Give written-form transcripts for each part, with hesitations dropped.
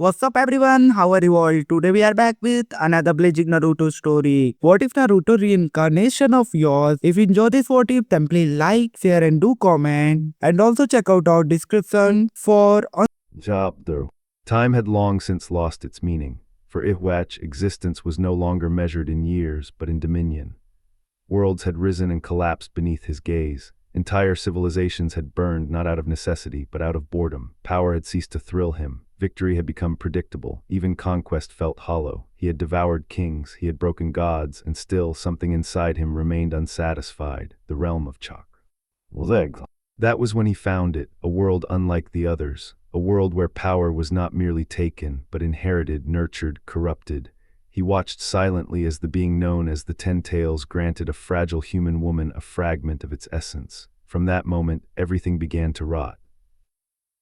What's up everyone? How are you all? Today we are back with another blazing Naruto story. What if Naruto reincarnation of yours? If you enjoy this what if, then please like, share and do comment. And also check out our description for Chapter. Time had long since lost its meaning. For Yhwach, existence was no longer measured in years, but in dominion. Worlds had risen and collapsed beneath his gaze. Entire civilizations had burned not out of necessity, but out of boredom. Power had ceased to thrill him. Victory had become predictable. Even conquest felt hollow. He had devoured kings, he had broken gods, and still something inside him remained unsatisfied, the realm of chakra. That was when he found it, a world unlike the others, a world where power was not merely taken, but inherited, nurtured, corrupted. He watched silently as the being known as the Ten Tails granted a fragile human woman a fragment of its essence. From that moment, everything began to rot.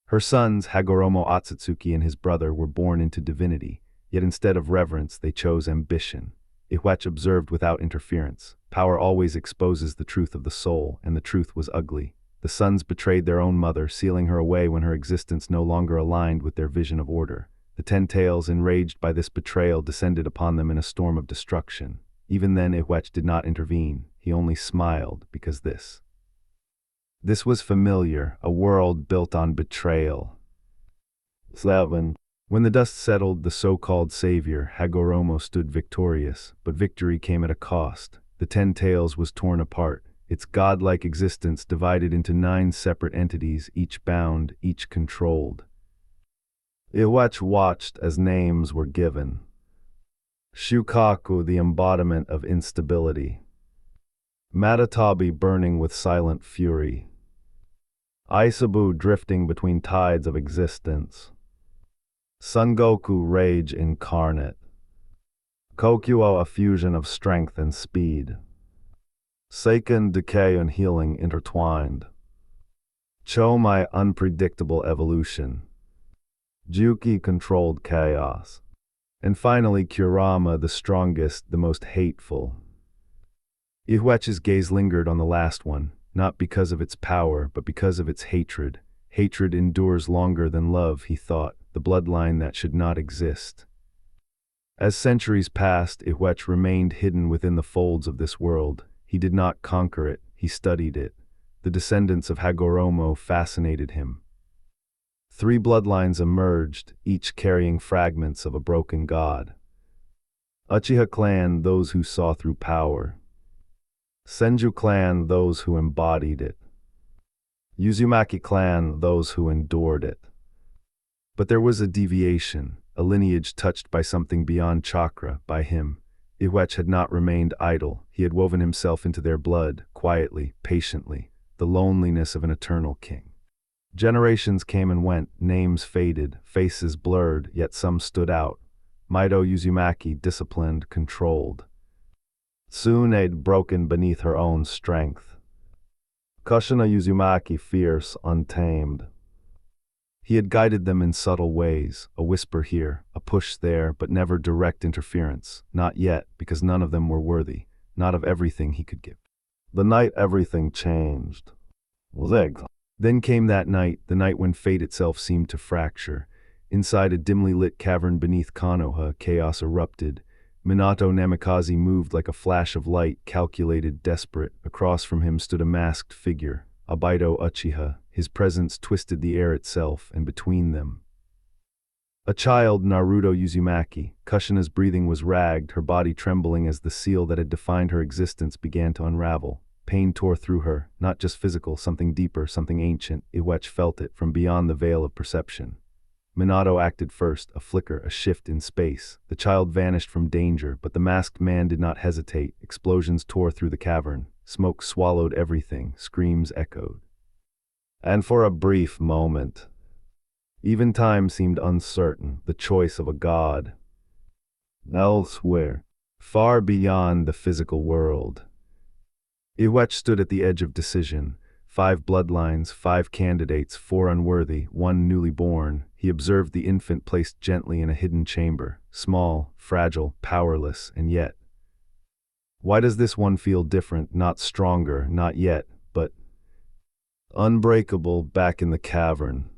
Her sons, Hagoromo Otsutsuki and his brother, were born into divinity, yet instead of reverence, they chose ambition. Yhwach observed without interference. Power always exposes the truth of the soul, and the truth was ugly. The sons betrayed their own mother, sealing her away when her existence no longer aligned with their vision of order. The Ten Tails, enraged by this betrayal, descended upon them in a storm of destruction. Even then, Yhwach did not intervene. He only smiled, because this was familiar, a world built on betrayal. 7. When the dust settled, the so-called savior, Hagoromo, stood victorious, but victory came at a cost. The Ten Tails was torn apart, its godlike existence divided into 9 separate entities, each bound, each controlled. Yhwach watched as names were given. Shukaku, the embodiment of instability. Matatabi, burning with silent fury. Isabu, drifting between tides of existence. Sengoku, rage incarnate. Kokuo, a fusion of strength and speed. Seiken, decay and healing intertwined. Chomai, unpredictable evolution. Juki, controlled chaos. And finally Kurama, the strongest, the most hateful. Yhwach's gaze lingered on the last one, not because of its power, but because of its hatred. Hatred endures longer than love, he thought, the bloodline that should not exist. As centuries passed, Yhwach remained hidden within the folds of this world. He did not conquer it, he studied it. The descendants of Hagoromo fascinated him. 3 bloodlines emerged, each carrying fragments of a broken god. Uchiha clan, those who saw through power. Senju clan, those who embodied it. Uzumaki clan, those who endured it. But there was a deviation, a lineage touched by something beyond chakra, by him. Yhwach had not remained idle. He had woven himself into their blood, quietly, patiently, the loneliness of an eternal king. Generations came and went, names faded, faces blurred, yet some stood out. Maido Uzumaki, disciplined, controlled. Tsunade, broken beneath her own strength. Kushina Uzumaki, fierce, untamed. He had guided them in subtle ways, a whisper here, a push there, but never direct interference. Not yet, because none of them were worthy, not of everything he could give. The night everything changed. Then came that night, the night when fate itself seemed to fracture. Inside a dimly lit cavern beneath Konoha, chaos erupted. Minato Namikaze moved like a flash of light, calculated, desperate. Across from him stood a masked figure, Abido Uchiha. His presence twisted the air itself, and between them, a child, Naruto Uzumaki. Kushina's breathing was ragged, her body trembling as the seal that had defined her existence began to unravel. Pain tore through her, not just physical, something deeper, something ancient. Yhwach felt it from beyond the veil of perception. Minato acted first, a flicker, a shift in space. The child vanished from danger, but the masked man did not hesitate. Explosions tore through the cavern. Smoke swallowed everything, screams echoed. And for a brief moment, even time seemed uncertain, the choice of a god. Elsewhere, far beyond the physical world, Yhwach stood at the edge of decision. 5 bloodlines, 5 candidates, 4 unworthy, 1 newly born. He observed the infant placed gently in a hidden chamber, small, fragile, powerless, and yet. Why does this one feel different, not stronger, not yet, but unbreakable back in the cavern?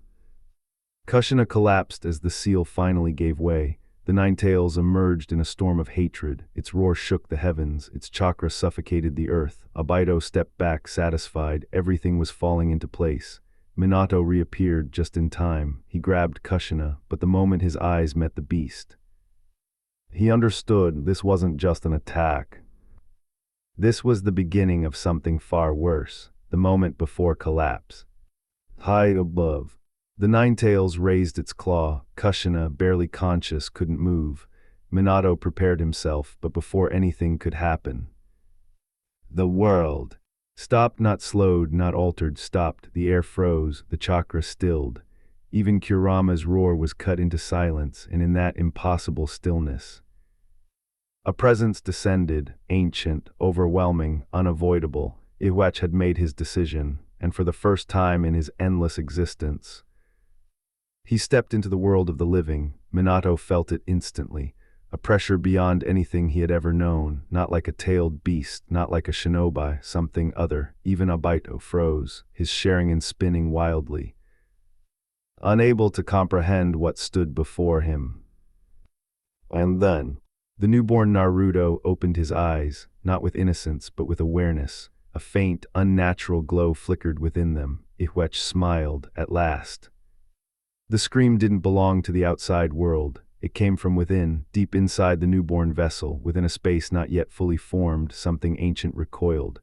Kushina collapsed as the seal finally gave way. The Nine Tails emerged in a storm of hatred. Its roar shook the heavens. Its chakra suffocated the earth. Abaito stepped back, satisfied. Everything was falling into place. Minato reappeared just in time. He grabbed Kushina, but the moment his eyes met the beast, he understood this wasn't just an attack. This was the beginning of something far worse, the moment before collapse. High above, the Nine Tails raised its claw. Kushina, barely conscious, couldn't move. Minato prepared himself, but before anything could happen, the world stopped, not slowed, not altered, stopped. The air froze, the chakra stilled. Even Kurama's roar was cut into silence, and in that impossible stillness, a presence descended, ancient, overwhelming, unavoidable. Yhwach had made his decision, and for the first time in his endless existence, he stepped into the world of the living. Minato felt it instantly, a pressure beyond anything he had ever known, not like a tailed beast, not like a shinobi, something other. Even Abaito froze, his sharing and spinning wildly, unable to comprehend what stood before him. And then, the newborn Naruto opened his eyes, not with innocence but with awareness. A faint, unnatural glow flickered within them. Yhwach smiled, at last. The scream didn't belong to the outside world. It came from within, deep inside the newborn vessel, within a space not yet fully formed. Something ancient recoiled.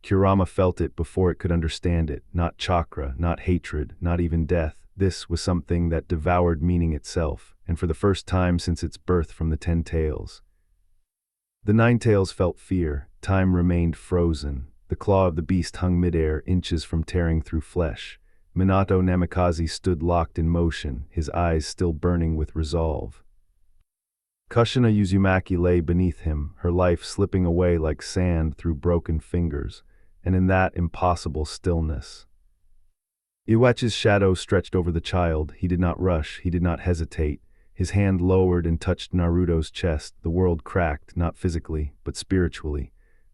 Kurama felt it before it could understand it. Not chakra, not hatred, not even death. This was something that devoured meaning itself, and for the first time since its birth from the 10 tails. The 9 tails felt fear. Time remained frozen. The claw of the beast hung midair, inches from tearing through flesh. Minato Namikaze stood locked in motion, his eyes still burning with resolve. Kushina Uzumaki lay beneath him, her life slipping away like sand through broken fingers, and in that impossible stillness, Yhwach's shadow stretched over the child. He did not rush, he did not hesitate. His hand lowered and touched Naruto's chest. The world cracked, not physically, but spiritually.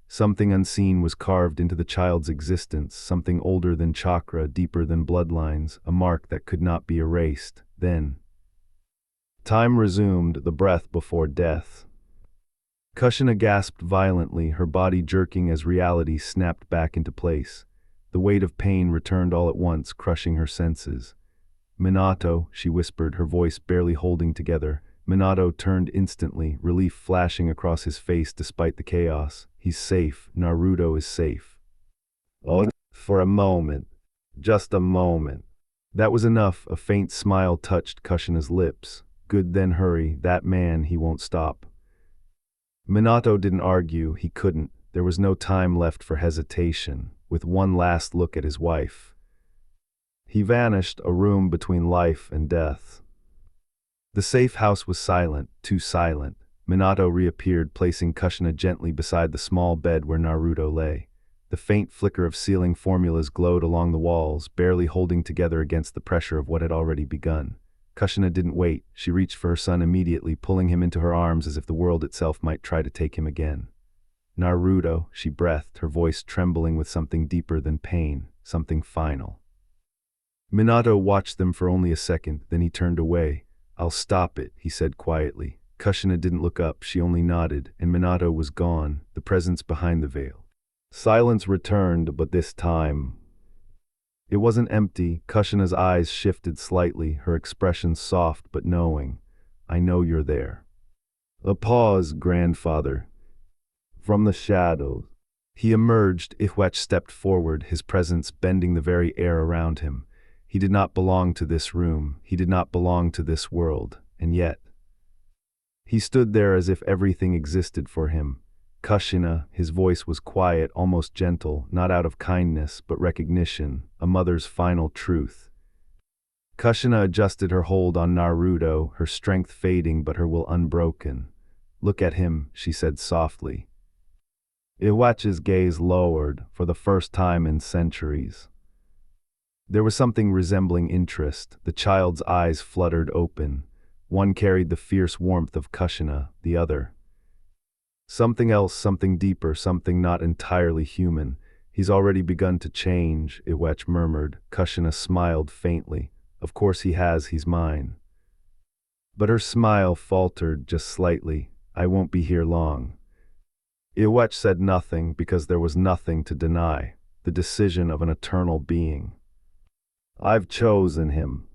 Something unseen was carved into the child's existence, something older than chakra, deeper than bloodlines, a mark that could not be erased. Then, time resumed, the breath before death. Kushina gasped violently, her body jerking as reality snapped back into place. The weight of pain returned all at once, crushing her senses. "Minato," she whispered, her voice barely holding together. Minato turned instantly, relief flashing across his face despite the chaos. He's safe. Naruto is safe. Oh, for a moment. Just a moment. That was enough. A faint smile touched Kushina's lips. Good, then hurry. That man, he won't stop. Minato didn't argue. He couldn't. There was no time left for hesitation. With one last look at his wife, he vanished, a room between life and death. The safe house was silent, too silent. Minato reappeared, placing Kushina gently beside the small bed where Naruto lay. The faint flicker of ceiling formulas glowed along the walls, barely holding together against the pressure of what had already begun. Kushina didn't wait. She reached for her son immediately, pulling him into her arms as if the world itself might try to take him again. "Naruto," she breathed, her voice trembling with something deeper than pain, something final. Minato watched them for only a second, then he turned away. "I'll stop it," he said quietly. Kushina didn't look up, she only nodded, and Minato was gone, the presence behind the veil. Silence returned, but this time, it wasn't empty. Kushina's eyes shifted slightly, her expression soft but knowing. "I know you're there." A pause, grandfather. From the shadows, he emerged. Yhwach stepped forward, his presence bending the very air around him. He did not belong to this room, he did not belong to this world, and yet, he stood there as if everything existed for him. "Kushina," his voice was quiet, almost gentle, not out of kindness, but recognition, a mother's final truth. Kushina adjusted her hold on Naruto, her strength fading but her will unbroken. "Look at him," she said softly. Yhwach's gaze lowered, for the first time in centuries. There was something resembling interest. The child's eyes fluttered open. One carried the fierce warmth of Kushina, the other something else, something deeper, something not entirely human. "He's already begun to change," Yhwach murmured. Kushina smiled faintly. Of course he has, he's mine. But her smile faltered just slightly. I won't be here long. Yhwach said nothing because there was nothing to deny. The decision of an eternal being. I've chosen him.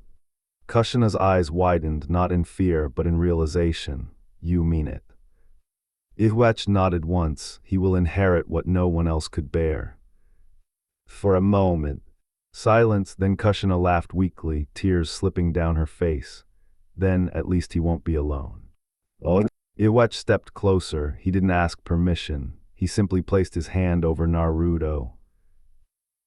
Kushina's eyes widened, not in fear, but in realization. You mean it. Yhwach nodded once. He will inherit what no one else could bear. For a moment. Silence, then Kushina laughed weakly, tears slipping down her face. Then, at least he won't be alone. Oh. Yhwach stepped closer. He didn't ask permission. He simply placed his hand over Naruto.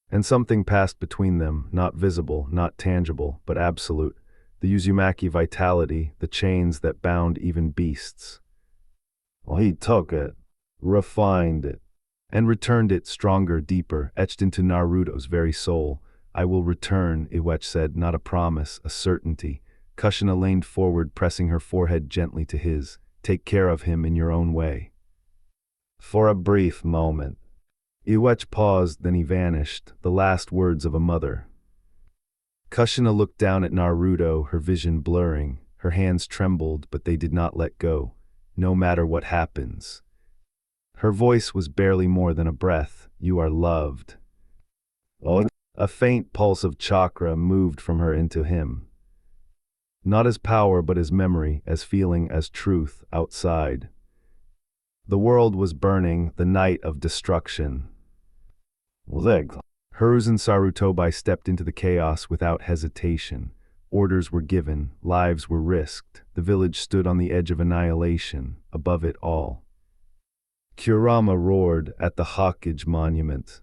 And something passed between them, not visible, not tangible, but absolute. The Uzumaki vitality, the chains that bound even beasts. Well, he took it, refined it, and returned it stronger, deeper, etched into Naruto's very soul. I will return, Yhwach said, not a promise, a certainty. Kushina leaned forward, pressing her forehead gently to his. Take care of him in your own way. For a brief moment. Yhwach paused, then he vanished, the last words of a mother. Kushina looked down at Naruto, her vision blurring. Her hands trembled, but they did not let go. No matter what happens. Her voice was barely more than a breath. You are loved. Oh. A faint pulse of chakra moved from her into him. Not as power, but as memory, as feeling, as truth, outside. The world was burning, the night of destruction. Hiruzen Sarutobi stepped into the chaos without hesitation. Orders were given, lives were risked. The village stood on the edge of annihilation, above it all. Kurama roared at the Hokage monument.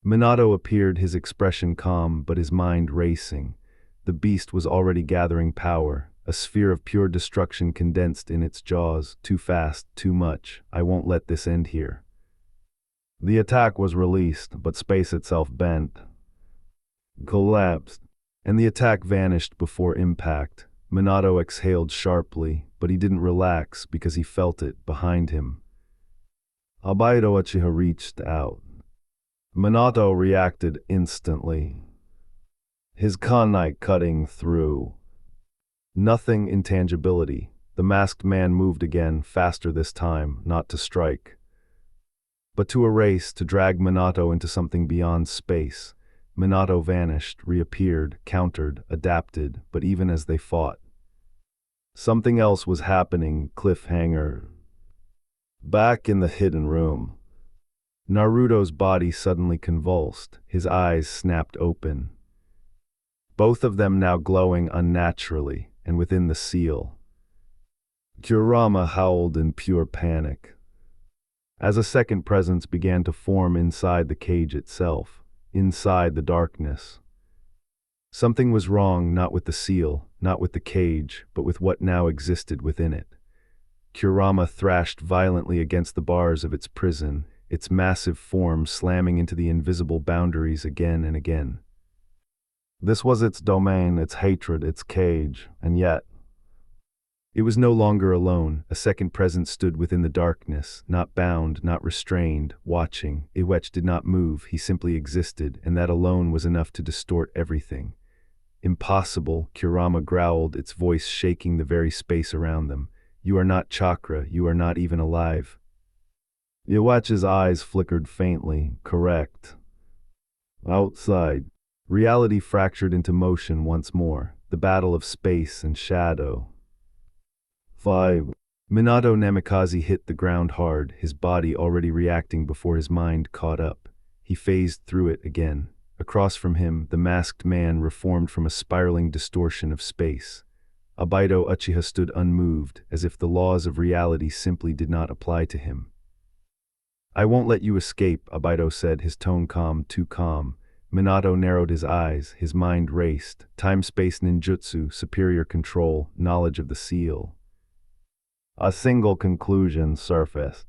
Minato appeared, his expression calm, but his mind racing. The beast was already gathering power, a sphere of pure destruction condensed in its jaws. Too fast, too much. I won't let this end here. The attack was released, but space itself bent, collapsed, and the attack vanished before impact. Minato exhaled sharply, but he didn't relax because he felt it behind him. Albedo Uchiha reached out. Minato reacted instantly. His kunai cutting through. Nothing intangibility. The masked man moved again, faster this time, not to strike, but to erase, to drag Minato into something beyond space. Minato vanished, reappeared, countered, adapted, but even as they fought, something else was happening. Cliffhanger. Back in the hidden room. Naruto's body suddenly convulsed, his eyes snapped open. Both of them now glowing unnaturally, and within the seal. Kurama howled in pure panic. As a second presence began to form inside the cage itself, inside the darkness. Something was wrong, not with the seal, not with the cage, but with what now existed within it. Kurama thrashed violently against the bars of its prison, its massive form slamming into the invisible boundaries again and again. This was its domain, its hatred, its cage, and yet it was no longer alone. A second presence stood within the darkness, not bound, not restrained, watching. Yhwach did not move, he simply existed, and that alone was enough to distort everything. Impossible, Kurama growled, its voice shaking the very space around them. You are not chakra, you are not even alive. Yhwach's eyes flickered faintly. Correct. Outside. Reality fractured into motion once more, the battle of space and shadow. 5. Minato Namikaze hit the ground hard, his body already reacting before his mind caught up. He phased through it again. Across from him, the masked man reformed from a spiraling distortion of space. Albedo Uchiha stood unmoved, as if the laws of reality simply did not apply to him. I won't let you escape, Albedo said, his tone calm, too calm. Minato narrowed his eyes, his mind raced. Time-space ninjutsu, superior control, knowledge of the seal. A single conclusion surfaced.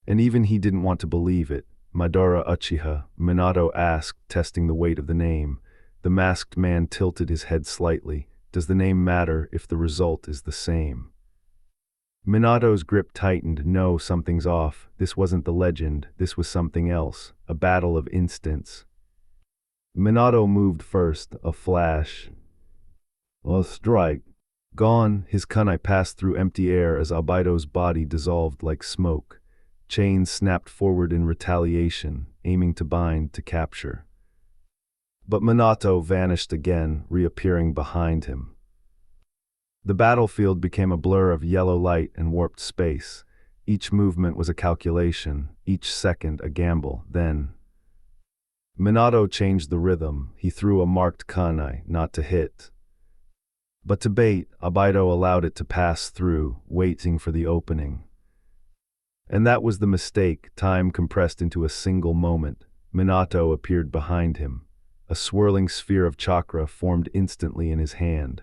And even he didn't want to believe it. Madara Uchiha, Minato asked, testing the weight of the name. The masked man tilted his head slightly. Does the name matter if the result is the same? Minato's grip tightened. No, something's off. This wasn't the legend. This was something else. A battle of instants. Minato moved first, a flash. A strike. Gone, his kunai passed through empty air as Albido's body dissolved like smoke. Chains snapped forward in retaliation, aiming to bind, to capture. But Minato vanished again, reappearing behind him. The battlefield became a blur of yellow light and warped space. Each movement was a calculation, each second a gamble. Then Minato changed the rhythm. He threw a marked kunai, not to hit, but to bait. Albido allowed it to pass through, waiting for the opening. And that was the mistake. Time compressed into a single moment. Minato appeared behind him. A swirling sphere of chakra formed instantly in his hand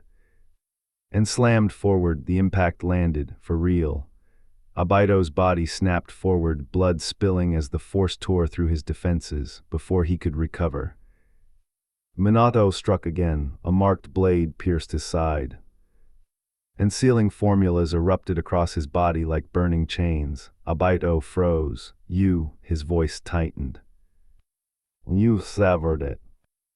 and slammed forward. The impact landed, for real. Albido's body snapped forward, blood spilling as the force tore through his defenses. Before he could recover, Minato struck again. A marked blade pierced his side, and sealing formulas erupted across his body like burning chains. Albido froze. "You," his voice tightened. "You severed it."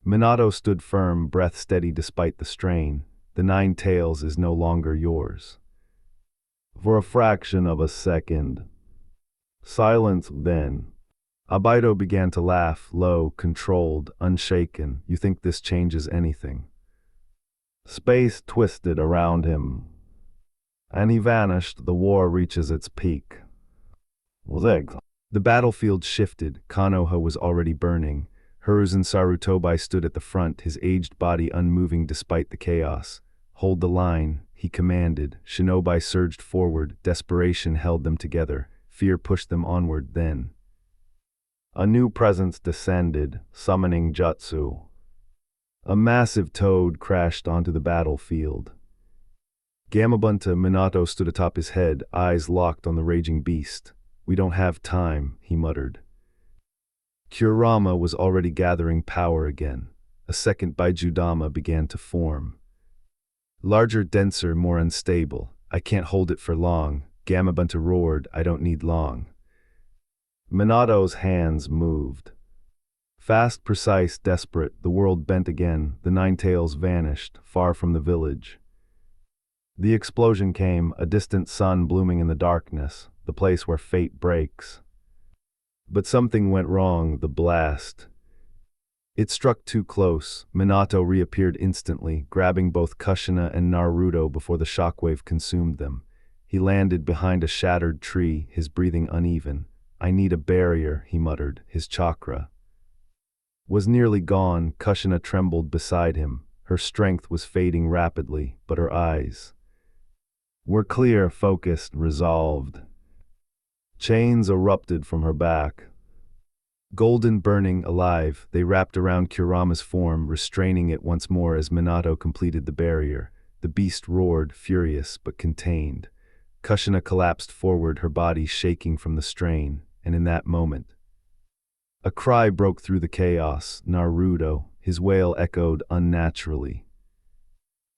Minato stood firm, breath steady despite the strain. "The nine tails is no longer yours." For a fraction of a second. Silence then. Albido began to laugh, low, controlled, unshaken. "You think this changes anything?" Space twisted around him, and he vanished. The war reaches its peak. Zig. The battlefield shifted. Konoha was already burning. Hiruzen Sarutobi stood at the front, his aged body unmoving despite the chaos. "Hold the line," he commanded. Shinobi surged forward. Desperation held them together. Fear pushed them onward. Then a new presence descended, summoning jutsu. A massive toad crashed onto the battlefield. Gamabunta Minato stood atop his head, eyes locked on the raging beast. "We don't have time," he muttered. Kurama was already gathering power again. A second Baijudama began to form. Larger, denser, more unstable. "I can't hold it for long," Gamabunta roared. "I don't need long." Minato's hands moved. Fast, precise, desperate. The world bent again. The nine tails vanished, far from the village. The explosion came, a distant sun blooming in the darkness, the place where fate breaks. But something went wrong. The blast. It struck too close. Minato reappeared instantly, grabbing both Kushina and Naruto before the shockwave consumed them. He landed behind a shattered tree, his breathing uneven. "I need a barrier," he muttered. His chakra was nearly gone. Kushina trembled beside him. Her strength was fading rapidly, but her eyes were clear, focused, resolved. Chains erupted from her back. Golden, burning, alive, they wrapped around Kurama's form, restraining it once more as Minato completed the barrier. The beast roared, furious but contained. Kushina collapsed forward, her body shaking from the strain, and in that moment, a cry broke through the chaos. Naruto, his wail echoed unnaturally.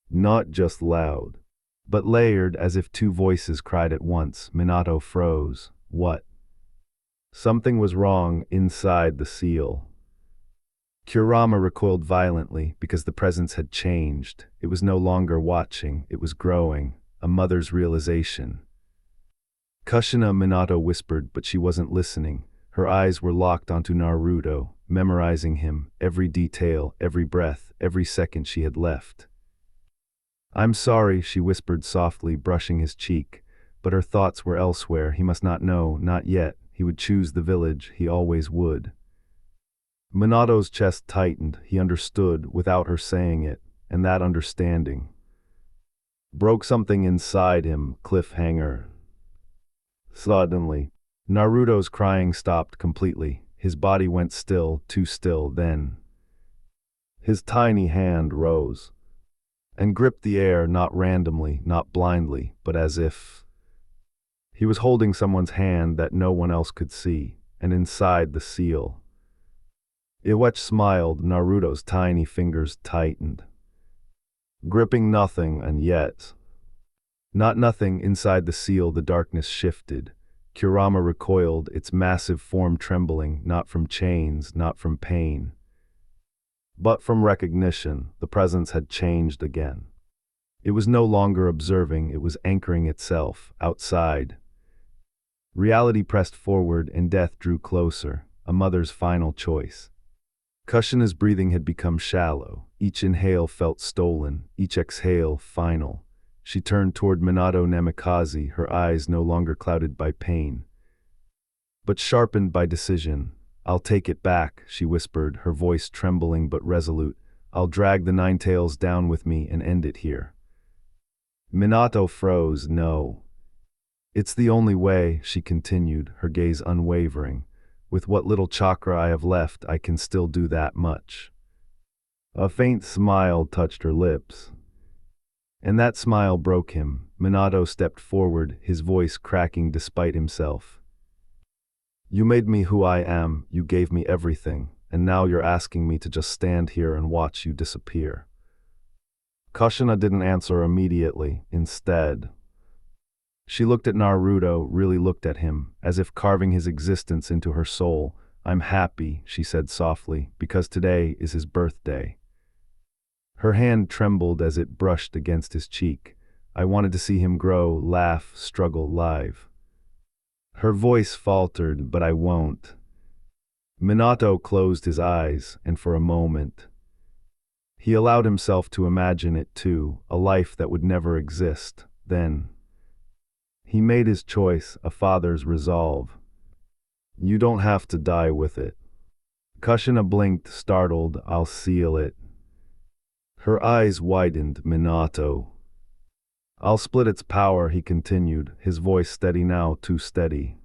Not just loud, but layered, as if two voices cried at once. Minato froze. What? Something was wrong inside the seal. Kurama recoiled violently because the presence had changed. It was no longer watching, it was growing, a mother's realization. Kushina, Minato whispered, but she wasn't listening. Her eyes were locked onto Naruto, memorizing him, every detail, every breath, every second she had left. "I'm sorry," she whispered softly, brushing his cheek, but her thoughts were elsewhere. He must not know, not yet. He would choose the village, he always would. Minato's chest tightened. He understood, without her saying it, and that understanding broke something inside him. Cliffhanger. Suddenly, Naruto's crying stopped completely. His body went still, too still. Then his tiny hand rose and gripped the air, not randomly, not blindly, but as if he was holding someone's hand that no one else could see, and inside the seal. Yhwach smiled. Naruto's tiny fingers tightened, gripping nothing, and yet not nothing. Inside the seal, the darkness shifted. Kurama recoiled, its massive form trembling, not from chains, not from pain, But from recognition, the presence had changed again. It was no longer observing, it was anchoring itself, outside. Reality pressed forward and death drew closer, a mother's final choice. Kushina's breathing had become shallow. Each inhale felt stolen, each exhale final. She turned toward Minato Namikaze, her eyes no longer clouded by pain, but sharpened by decision. "I'll take it back," she whispered, her voice trembling but resolute. "I'll drag the Nine Tails down with me and end it here." Minato froze. "No. It's the only way," she continued, her gaze unwavering. "With what little chakra I have left, I can still do that much." A faint smile touched her lips. And that smile broke him. Minato stepped forward, his voice cracking despite himself. "You made me who I am, you gave me everything, and now you're asking me to just stand here and watch you disappear." Kushina didn't answer immediately. Instead, she looked at Naruto, really looked at him, as if carving his existence into her soul. "I'm happy," she said softly, "because today is his birthday." Her hand trembled as it brushed against his cheek. "I wanted to see him grow, laugh, struggle live." Her voice faltered, "But I won't." Minato closed his eyes, and for a moment, he allowed himself to imagine it too, a life that would never exist. Then, he made his choice, a father's resolve. "You don't have to die with it." Kushina blinked, startled. "I'll seal it." Her eyes widened. "Minato." "I'll split its power," he continued, his voice steady now, too steady.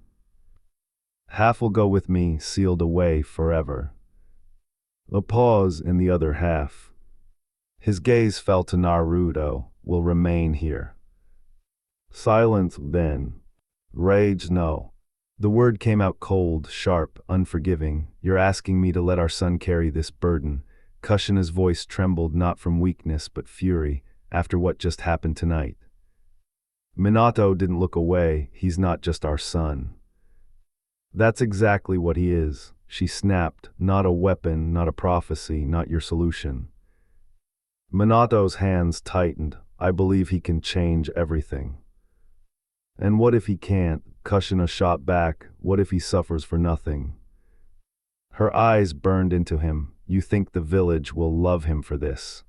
"Half will go with me, sealed away forever." A pause in the other half. His gaze fell to Naruto. "Will remain here." Silence then. Rage, no. The word came out cold, sharp, unforgiving. "You're asking me to let our son carry this burden." Kushina's voice trembled not from weakness but fury, after what just happened tonight. Minato didn't look away. "He's not just our son." "That's exactly what he is," she snapped. "Not a weapon, not a prophecy, not your solution." Minato's hands tightened. "I believe he can change everything." "And what if he can't?" Kushina shot back. "What if he suffers for nothing?" Her eyes burned into him. "You think the village will love him for this?"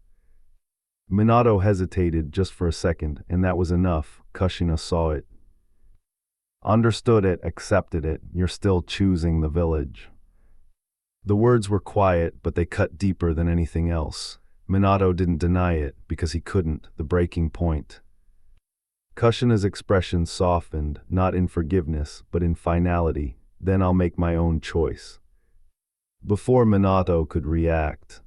Minato hesitated just for a second, and that was enough. Kushina saw it. Understood it, accepted it. "You're still choosing the village." The words were quiet, but they cut deeper than anything else. Minato didn't deny it, because he couldn't, the breaking point. Kushina's expression softened, not in forgiveness, but in finality. "Then I'll make my own choice." Before Minato could react,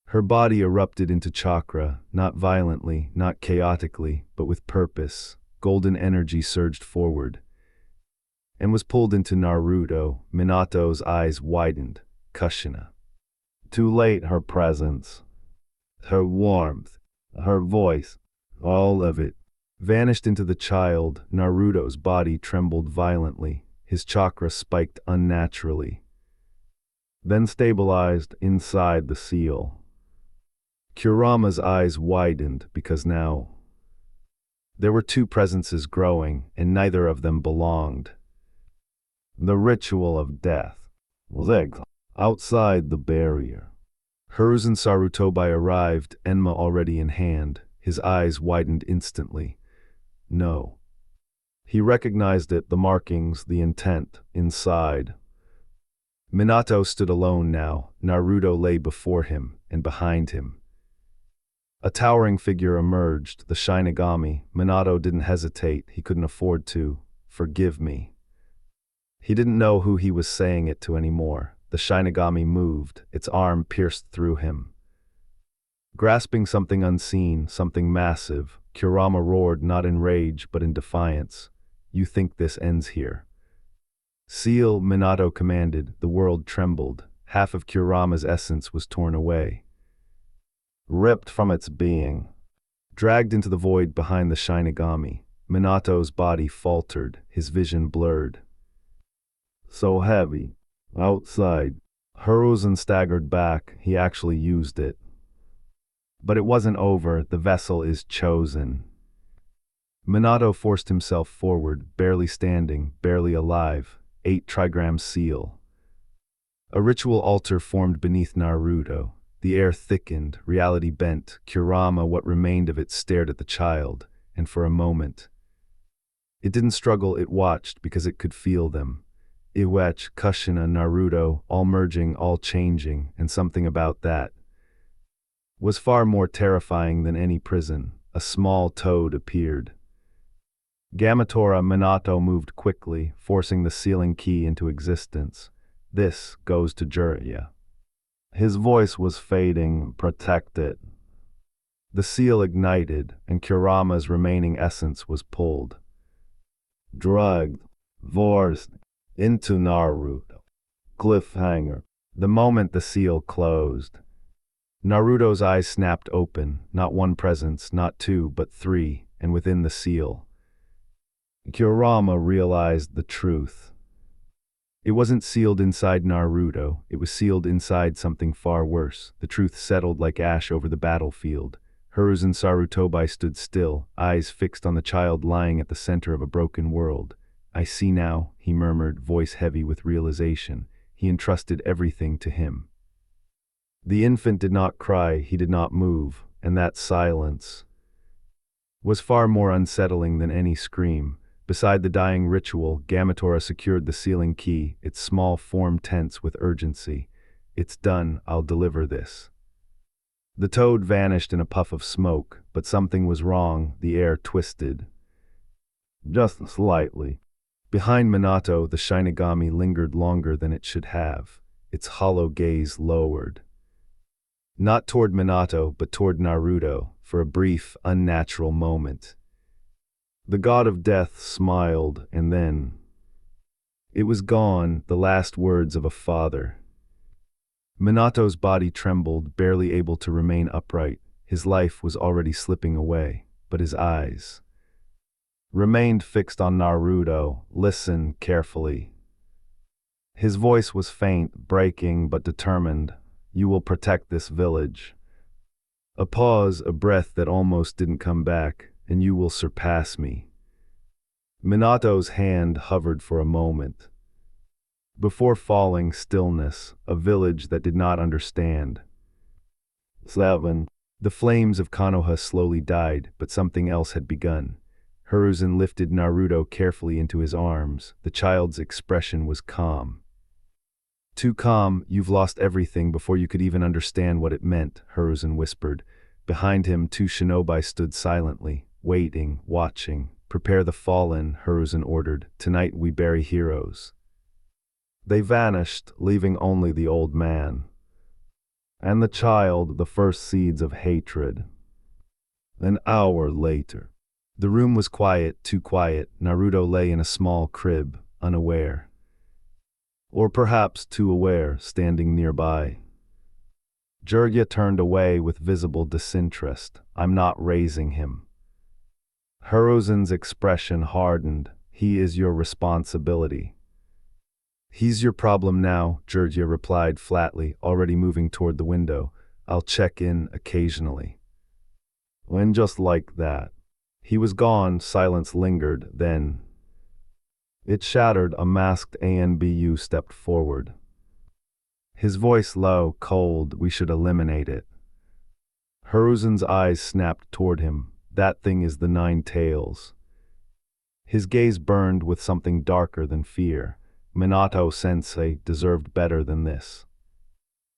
her body erupted into chakra, not violently, not chaotically, but with purpose. Golden energy surged forward and was pulled into Naruto. Minato's eyes widened. Kushina. Too late, her presence, her warmth, her voice, all of it vanished into the child. Naruto's body trembled violently, his chakra spiked unnaturally, then stabilized inside the seal. Kurama's eyes widened because now there were two presences growing, and neither of them belonged. The ritual of death was outside the barrier. Hiruzen Sarutobi arrived, Enma already in hand. His eyes widened instantly. No. He recognized it, the markings, the intent, inside. Minato stood alone now. Naruto lay before him, and behind him a towering figure emerged, the Shinigami. Minato didn't hesitate, he couldn't afford to. "Forgive me." He didn't know who he was saying it to anymore. The Shinigami moved, its arm pierced through him. Grasping something unseen, something massive, Kurama roared, not in rage but in defiance. "You think this ends here?" "Seal," Minato commanded. The world trembled. Half of Kurama's essence was torn away, ripped from its being, dragged into the void behind the Shinigami. Minato's body faltered, his vision blurred. So heavy, outside, Hiruzen staggered back. He actually used it. But it wasn't over. The vessel is chosen. Minato forced himself forward, barely standing, barely alive. 8 trigram seal. A ritual altar formed beneath Naruto. The air thickened, reality bent. Kurama, what remained of it, stared at the child, and for a moment. It didn't struggle, it watched, because it could feel them. Yhwach, Kushina, Naruto, all merging, all changing, and something about that was far more terrifying than any prison. A small toad appeared. Gamatora Minato moved quickly, forcing the sealing key into existence. This goes to Jiraiya. His voice was fading. Protect it. The seal ignited, and Kurama's remaining essence was pulled. Drugged, forced, into Naruto. Cliffhanger. The moment the seal closed, Naruto's eyes snapped open, not one presence, not two, but 3, and within the seal. Kurama realized the truth. It wasn't sealed inside Naruto, it was sealed inside something far worse. The truth settled like ash over the battlefield. Hiruzen Sarutobi stood still, eyes fixed on the child lying at the center of a broken world. I see now, he murmured, voice heavy with realization. He entrusted everything to him. The infant did not cry, he did not move, and that silence was far more unsettling than any scream. Beside the dying ritual, Gamatora secured the sealing key, its small form tense with urgency. It's done, I'll deliver this. The toad vanished in a puff of smoke, but something was wrong, the air twisted. Just slightly. Behind Minato, the Shinigami lingered longer than it should have, its hollow gaze lowered. Not toward Minato, but toward Naruto, for a brief, unnatural moment. The god of death smiled, and then it was gone, the last words of a father. Minato's body trembled, barely able to remain upright. His life was already slipping away, but his eyes remained fixed on Naruto. Listen carefully. His voice was faint, breaking, but determined. You will protect this village. A pause, a breath that almost didn't come back. And you will surpass me. Minato's hand hovered for a moment. Before falling, stillness, a village that did not understand. 7. The flames of Konoha slowly died, but something else had begun. Hiruzen lifted Naruto carefully into his arms. The child's expression was calm. Too calm, you've lost everything before you could even understand what it meant, Hiruzen whispered. Behind him, 2 shinobi stood silently. Waiting, watching. Prepare the fallen, Hiruzen ordered. Tonight we bury heroes. They vanished, leaving only the old man. And the child, the first seeds of hatred. An hour later. The room was quiet, too quiet. Naruto lay in a small crib, unaware. Or perhaps too aware, standing nearby. Jiraiya turned away with visible disinterest. I'm not raising him. Hiruzen's expression hardened. He is your responsibility. He's your problem now, Jiraiya replied flatly, already moving toward the window. I'll check in occasionally. And just like that. He was gone, silence lingered, then it shattered. A masked ANBU stepped forward. His voice low, cold, we should eliminate it. Hiruzen's eyes snapped toward him. That thing is the 9 tails. His gaze burned with something darker than fear. Minato-sensei deserved better than this.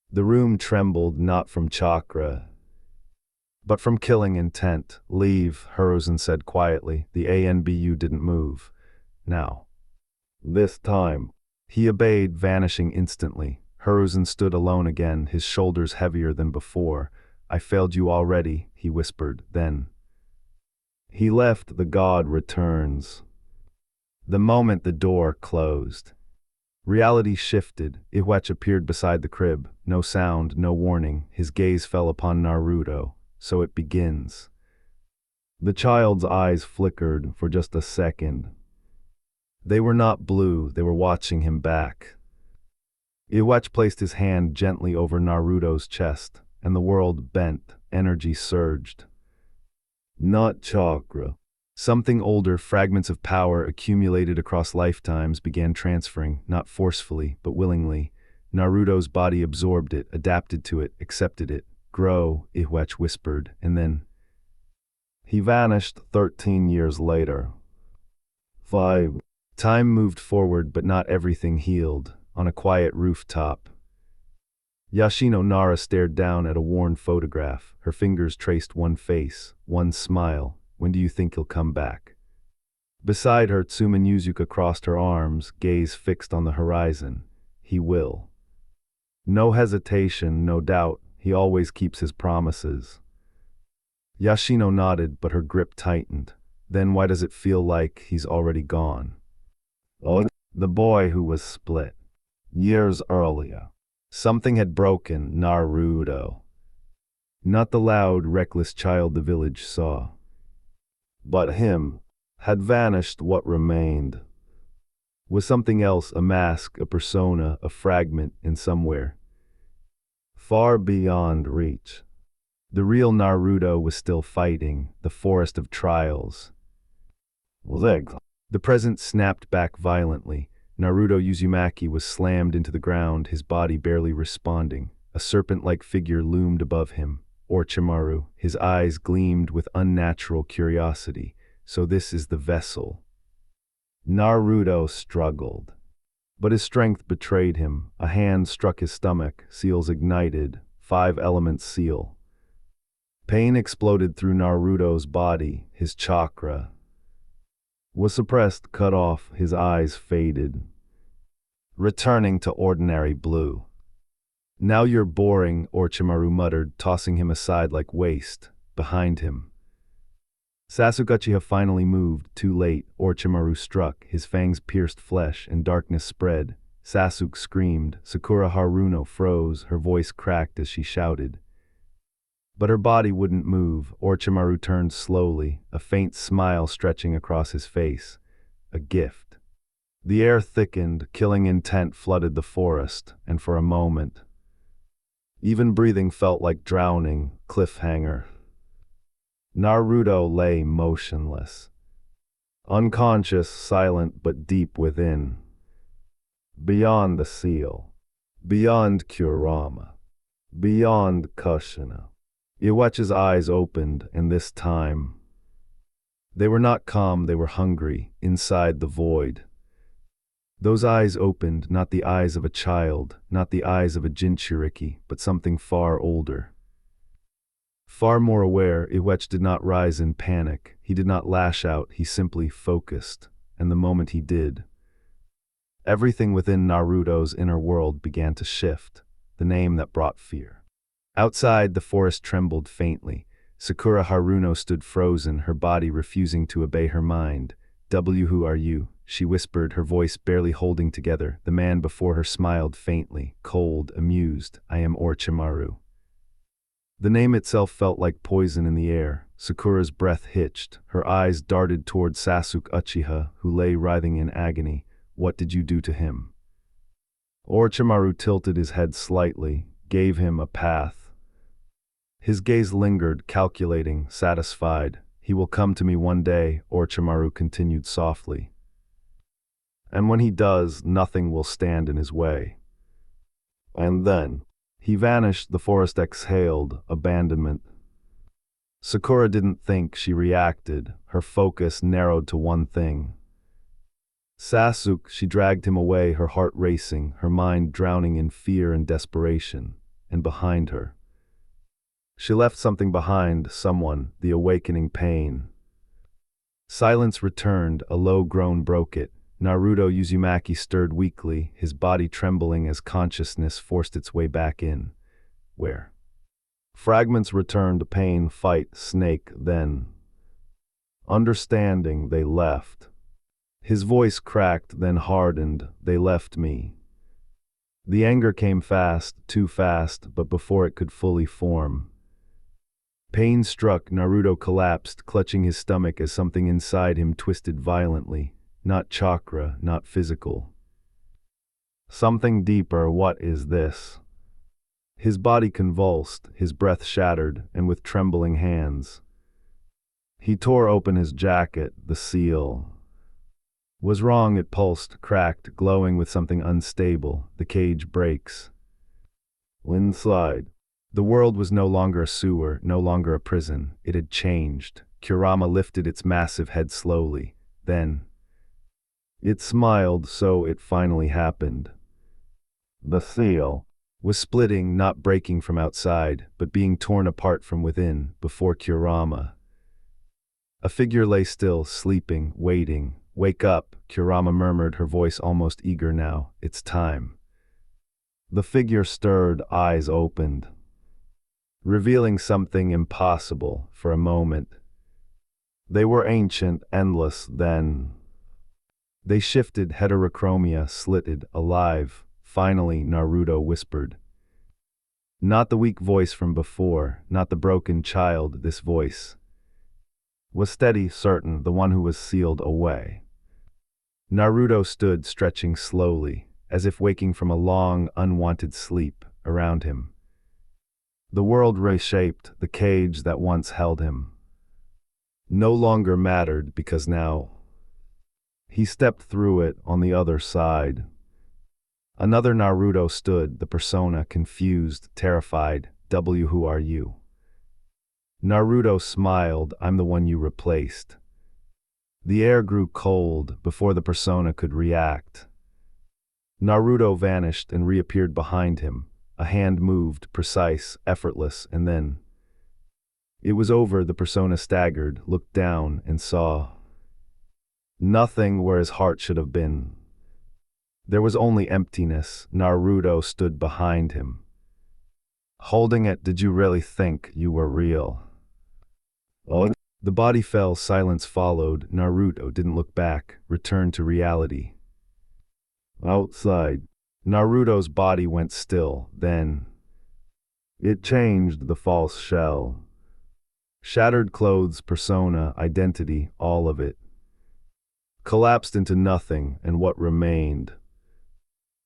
The room trembled, not from chakra, but from killing intent. Leave, Hiruzen said quietly. The ANBU didn't move. Now. This time. He obeyed, vanishing instantly. Hiruzen stood alone again, his shoulders heavier than before. I failed you already, he whispered, then. He left, the god returns. The moment the door closed. Reality shifted. Yhwach appeared beside the crib. No sound, no warning. His gaze fell upon Naruto. So it begins. The child's eyes flickered for just a second. They were not blue, they were watching him back. Yhwach placed his hand gently over Naruto's chest, and the world bent, energy surged. Not chakra. Something older, fragments of power accumulated across lifetimes began transferring, not forcefully, but willingly. Naruto's body absorbed it, adapted to it, accepted it. Grow, Yhwach whispered, and then he vanished 13 years later. 5. Time moved forward, but not everything healed. On a quiet rooftop, Yashino Nara stared down at a worn photograph. Her fingers traced one face, one smile. When do you think he'll come back? Beside her, Tsuma Yuzuka crossed her arms, gaze fixed on the horizon. He will. No hesitation, no doubt. He always keeps his promises. Yashino nodded, but her grip tightened. Then why does it feel like he's already gone? Oh, the boy who was split. Years earlier. Something had broken Naruto. Not the loud, reckless child the village saw. But him. Had vanished. What remained was something else, a mask, a persona, a fragment in somewhere far beyond reach. The real Naruto was still fighting, the forest of trials. The present snapped back violently. Naruto Uzumaki was slammed into the ground, his body barely responding. A serpent-like figure loomed above him. Orochimaru, his eyes gleamed with unnatural curiosity. So this is the vessel. Naruto struggled. But his strength betrayed him. A hand struck his stomach, seals ignited, 5 elements seal. Pain exploded through Naruto's body, his chakra was suppressed, cut off, his eyes faded, returning to ordinary blue. Now you're boring, Orochimaru muttered, tossing him aside like waste. Behind him, Sasuke Uchiha finally moved. Too late, Orochimaru struck, his fangs pierced flesh, and darkness spread. Sasuke screamed, Sakura Haruno froze, her voice cracked as she shouted. But her body wouldn't move. Orochimaru turned slowly, a faint smile stretching across his face. A gift. The air thickened, killing intent flooded the forest, and for a moment, even breathing felt like drowning. Cliffhanger. Naruto lay motionless. Unconscious, silent, but deep within. Beyond the seal. Beyond Kurama. Beyond Kushina. Yhwach's eyes opened, and this time, they were not calm, they were hungry, inside the void. Those eyes opened, not the eyes of a child, not the eyes of a Jinchuriki, but something far older. Far more aware. Yhwach did not rise in panic. He did not lash out, he simply focused. And the moment he did, everything within Naruto's inner world began to shift, the name that brought fear. Outside, the forest trembled faintly. Sakura Haruno stood frozen, her body refusing to obey her mind. Who are you? She whispered, her voice barely holding together. The man before her smiled faintly, cold, amused. I am Orochimaru. The name itself felt like poison in the air. Sakura's breath hitched. Her eyes darted toward Sasuke Uchiha, who lay writhing in agony. What did you do to him? Orochimaru tilted his head slightly, gave him a path. His gaze lingered, calculating, satisfied. He will come to me one day, Orochimaru continued softly. And when he does, nothing will stand in his way. And then, he vanished. The forest exhaled, abandonment. Sakura didn't think, she reacted. Her focus narrowed to one thing. Sasuke, she dragged him away, her heart racing, her mind drowning in fear and desperation. And behind her, she left something behind, someone, the awakening pain. Silence returned, a low groan broke it. Naruto Uzumaki stirred weakly, his body trembling as consciousness forced its way back in. Where? Fragments returned, pain, fight, snake, then. Understanding, they left. His voice cracked, then hardened, they left me. The anger came fast, too fast, but before it could fully form. Pain struck, Naruto collapsed, clutching his stomach as something inside him twisted violently. Not chakra, not physical. Something deeper, what is this? His body convulsed, his breath shattered, and with trembling hands, he tore open his jacket, the seal. Was wrong, it pulsed, cracked, glowing with something unstable. The cage breaks. Inside. The world was no longer a sewer, no longer a prison. It had changed. Kurama lifted its massive head slowly. Then, it smiled, so it finally happened. The seal was splitting, not breaking from outside, but being torn apart from within, before Kurama. A figure lay still, sleeping, waiting. Wake up, Kurama murmured, her voice almost eager now. It's time. The figure stirred, eyes opened, revealing something impossible for a moment. They were ancient, endless, then. They shifted, heterochromia slitted, alive. Finally, Naruto whispered. Not the weak voice from before, not the broken child, this voice was steady, certain, the one who was sealed away. Naruto stood, stretching slowly, as if waking from a long, unwanted sleep around him. The world reshaped, the cage that once held him no longer mattered because now he stepped through it on the other side. Another Naruto stood, the persona, confused, terrified. Who are you? Naruto smiled, I'm the one you replaced. The air grew cold before the persona could react. Naruto vanished and reappeared behind him. A hand moved, precise, effortless, and then it was over. The persona staggered, looked down, and saw nothing where his heart should have been. There was only emptiness. Naruto stood behind him, holding it. Did you really think you were real? Oh. The body fell, silence followed. Naruto didn't look back, returned to reality. Outside, Naruto's body went still, then it changed, the false shell. Shattered clothes, persona, identity, all of it collapsed into nothing, and what remained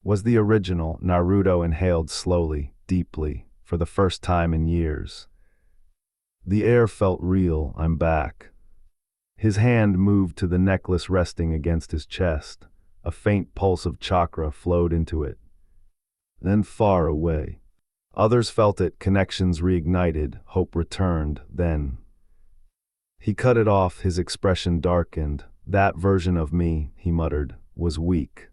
was the original. Naruto inhaled slowly, deeply, for the first time in years. The air felt real. I'm back. His hand moved to the necklace resting against his chest. A faint pulse of chakra flowed into it. Then far away, others felt it, connections reignited, hope returned. Then he cut it off, his expression darkened. That version of me, he muttered, was weak.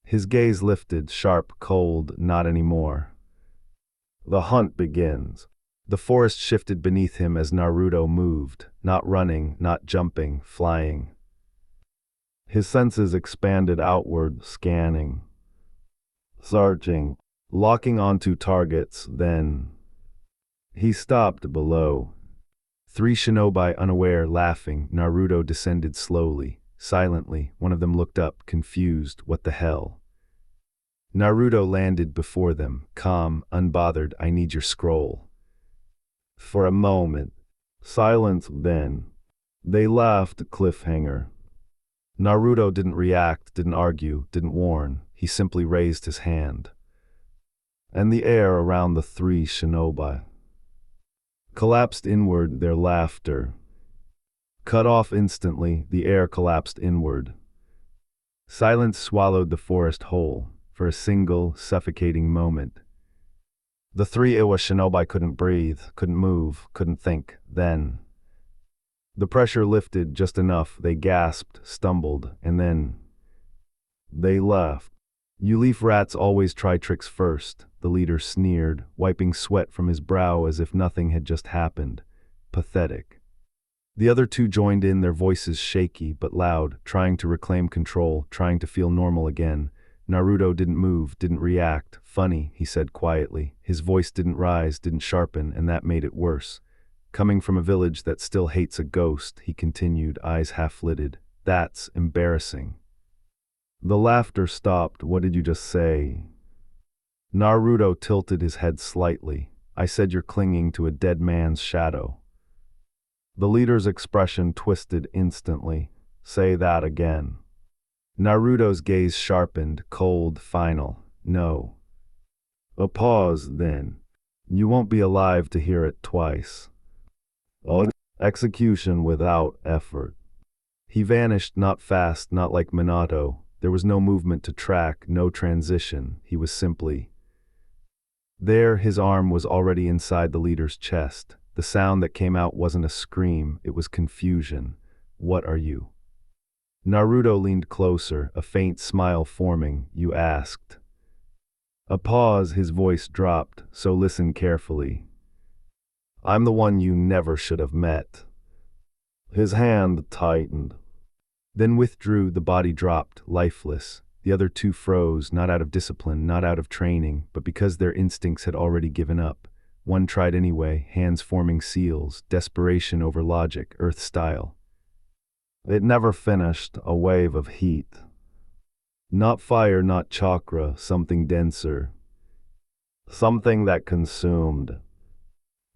His gaze lifted, sharp, cold, not anymore. The hunt begins. The forest shifted beneath him as Naruto moved, not running, not jumping, flying. His senses expanded outward, scanning, searching, locking onto targets. Then he stopped below. 3 shinobi unaware, laughing. Naruto descended slowly, silently. One of them looked up, confused. What the hell? Naruto landed before them, calm, unbothered. I need your scroll. For a moment, silence. Then they laughed, cliffhanger. Naruto didn't react, didn't argue, didn't warn. He simply raised his hand. And the air around the 3 shinobi collapsed inward, their laughter cut off instantly. The air collapsed inward. Silence swallowed the forest whole, for a single, suffocating moment. The 3 Iwa shinobi couldn't breathe, couldn't move, couldn't think. Then the pressure lifted just enough. They gasped, stumbled, and then they left. You leaf rats always try tricks first, the leader sneered, wiping sweat from his brow as if nothing had just happened. Pathetic. The other 2 joined in, their voices shaky but loud, trying to reclaim control, trying to feel normal again. Naruto didn't move, didn't react. Funny, he said quietly. His voice didn't rise, didn't sharpen, and that made it worse. Coming from a village that still hates a ghost, he continued, eyes half-lidded. That's embarrassing. The laughter stopped. What did you just say? Naruto tilted his head slightly. I said you're clinging to a dead man's shadow. The leader's expression twisted instantly. Say that again. Naruto's gaze sharpened, cold, final. No. A pause, then. You won't be alive to hear it twice. Oh, execution without effort. He vanished, not fast, not like Minato. There was no movement to track, no transition. He was simply there. His arm was already inside the leader's chest. The sound that came out wasn't a scream, it was confusion. What are you? Naruto leaned closer, a faint smile forming. You asked. A pause, his voice dropped, so listen carefully. I'm the one you never should have met. His hand tightened, then withdrew. The body dropped, lifeless. The other two froze, not out of discipline, not out of training, but because their instincts had already given up. One tried anyway, hands forming seals, desperation over logic, Earth style. It never finished, a wave of heat. Not fire, not chakra, something denser. Something that consumed.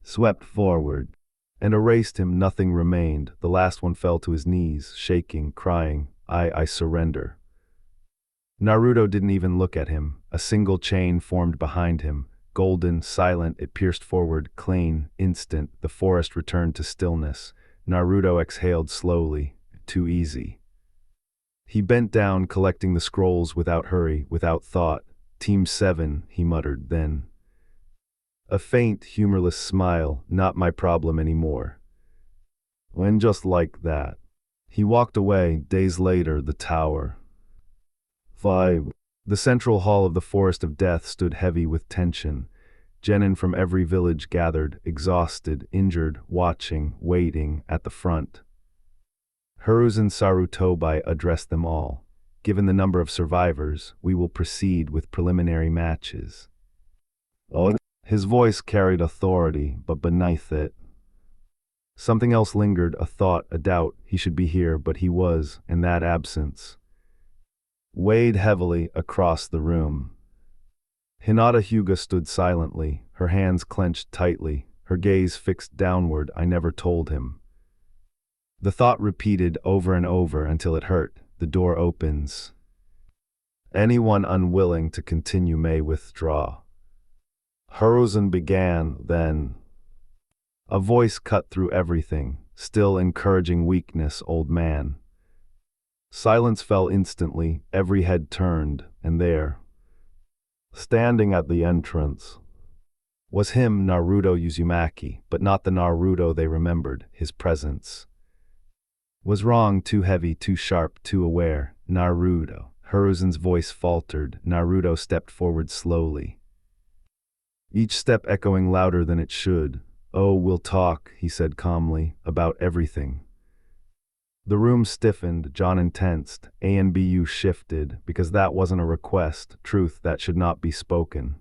Swept forward and erased him. Nothing remained. The last one fell to his knees, shaking, crying, I surrender. Naruto didn't even look at him. A single chain formed behind him. Golden, silent, it pierced forward, clean, instant. The forest returned to stillness. Naruto exhaled slowly. Too easy. He bent down, collecting the scrolls without hurry, without thought. Team 7, he muttered, then. A faint, humorless smile, not my problem anymore. And just like that, he walked away. Days later, the tower. 5. The central hall of the Forest of Death stood heavy with tension. Genin from every village gathered, exhausted, injured, watching, waiting, at the front. Hiruzen Sarutobi addressed them all. Given the number of survivors, we will proceed with preliminary matches. Oh. His voice carried authority, but beneath it, something else lingered, a thought, a doubt. He should be here, but he was, and that absence weighed heavily across the room. Hinata Hyuga stood silently, her hands clenched tightly, her gaze fixed downward. I never told him. The thought repeated over and over until it hurt. The door opens. Anyone unwilling to continue may withdraw. Hiruzen began, then. A voice cut through everything, still encouraging weakness, old man. Silence fell instantly, every head turned, and there, standing at the entrance, was him, Naruto Uzumaki, but not the Naruto they remembered. His presence was wrong, too heavy, too sharp, too aware. Naruto. Hiruzen's voice faltered. Naruto stepped forward slowly, each step echoing louder than it should. Oh, we'll talk, he said calmly, about everything. The room stiffened, Jonin tensed, ANBU shifted, because that wasn't a request, truth that should not be spoken.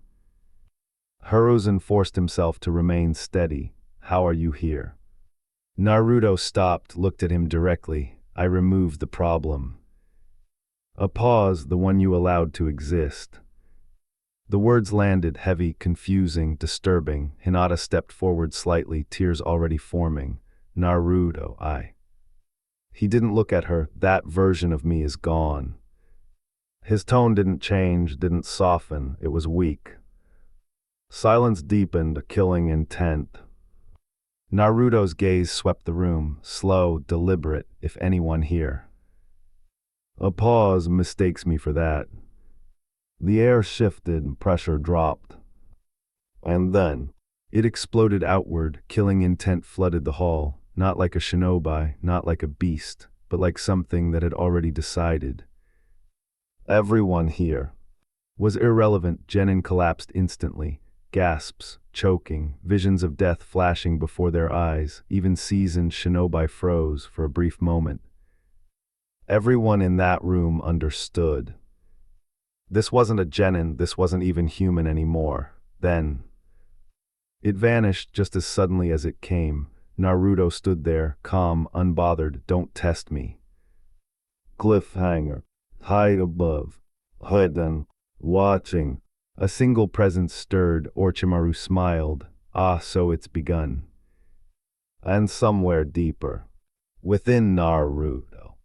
Hiruzen forced himself to remain steady. How are you here? Naruto stopped, looked at him directly. I removed the problem. A pause, the one you allowed to exist. The words landed, heavy, confusing, disturbing. Hinata stepped forward slightly, tears already forming. Naruto, I. He didn't look at her. That version of me is gone. His tone didn't change, didn't soften. It was weak. Silence deepened, a killing intent. Naruto's gaze swept the room, slow, deliberate, if anyone here. A pause mistakes me for that. The air shifted, pressure dropped. And then, it exploded outward, killing intent flooded the hall, not like a shinobi, not like a beast, but like something that had already decided. Everyone here was irrelevant. Genin collapsed instantly, gasps, choking, visions of death flashing before their eyes. Even seasoned shinobi froze for a brief moment. Everyone in that room understood. This wasn't a genin, this wasn't even human anymore. Then, it vanished just as suddenly as it came. Naruto stood there, calm, unbothered. Don't test me. Cliffhanger. High above. Hidden. Watching. A single presence stirred. Orochimaru smiled. Ah, so it's begun. And somewhere deeper, within Naruto,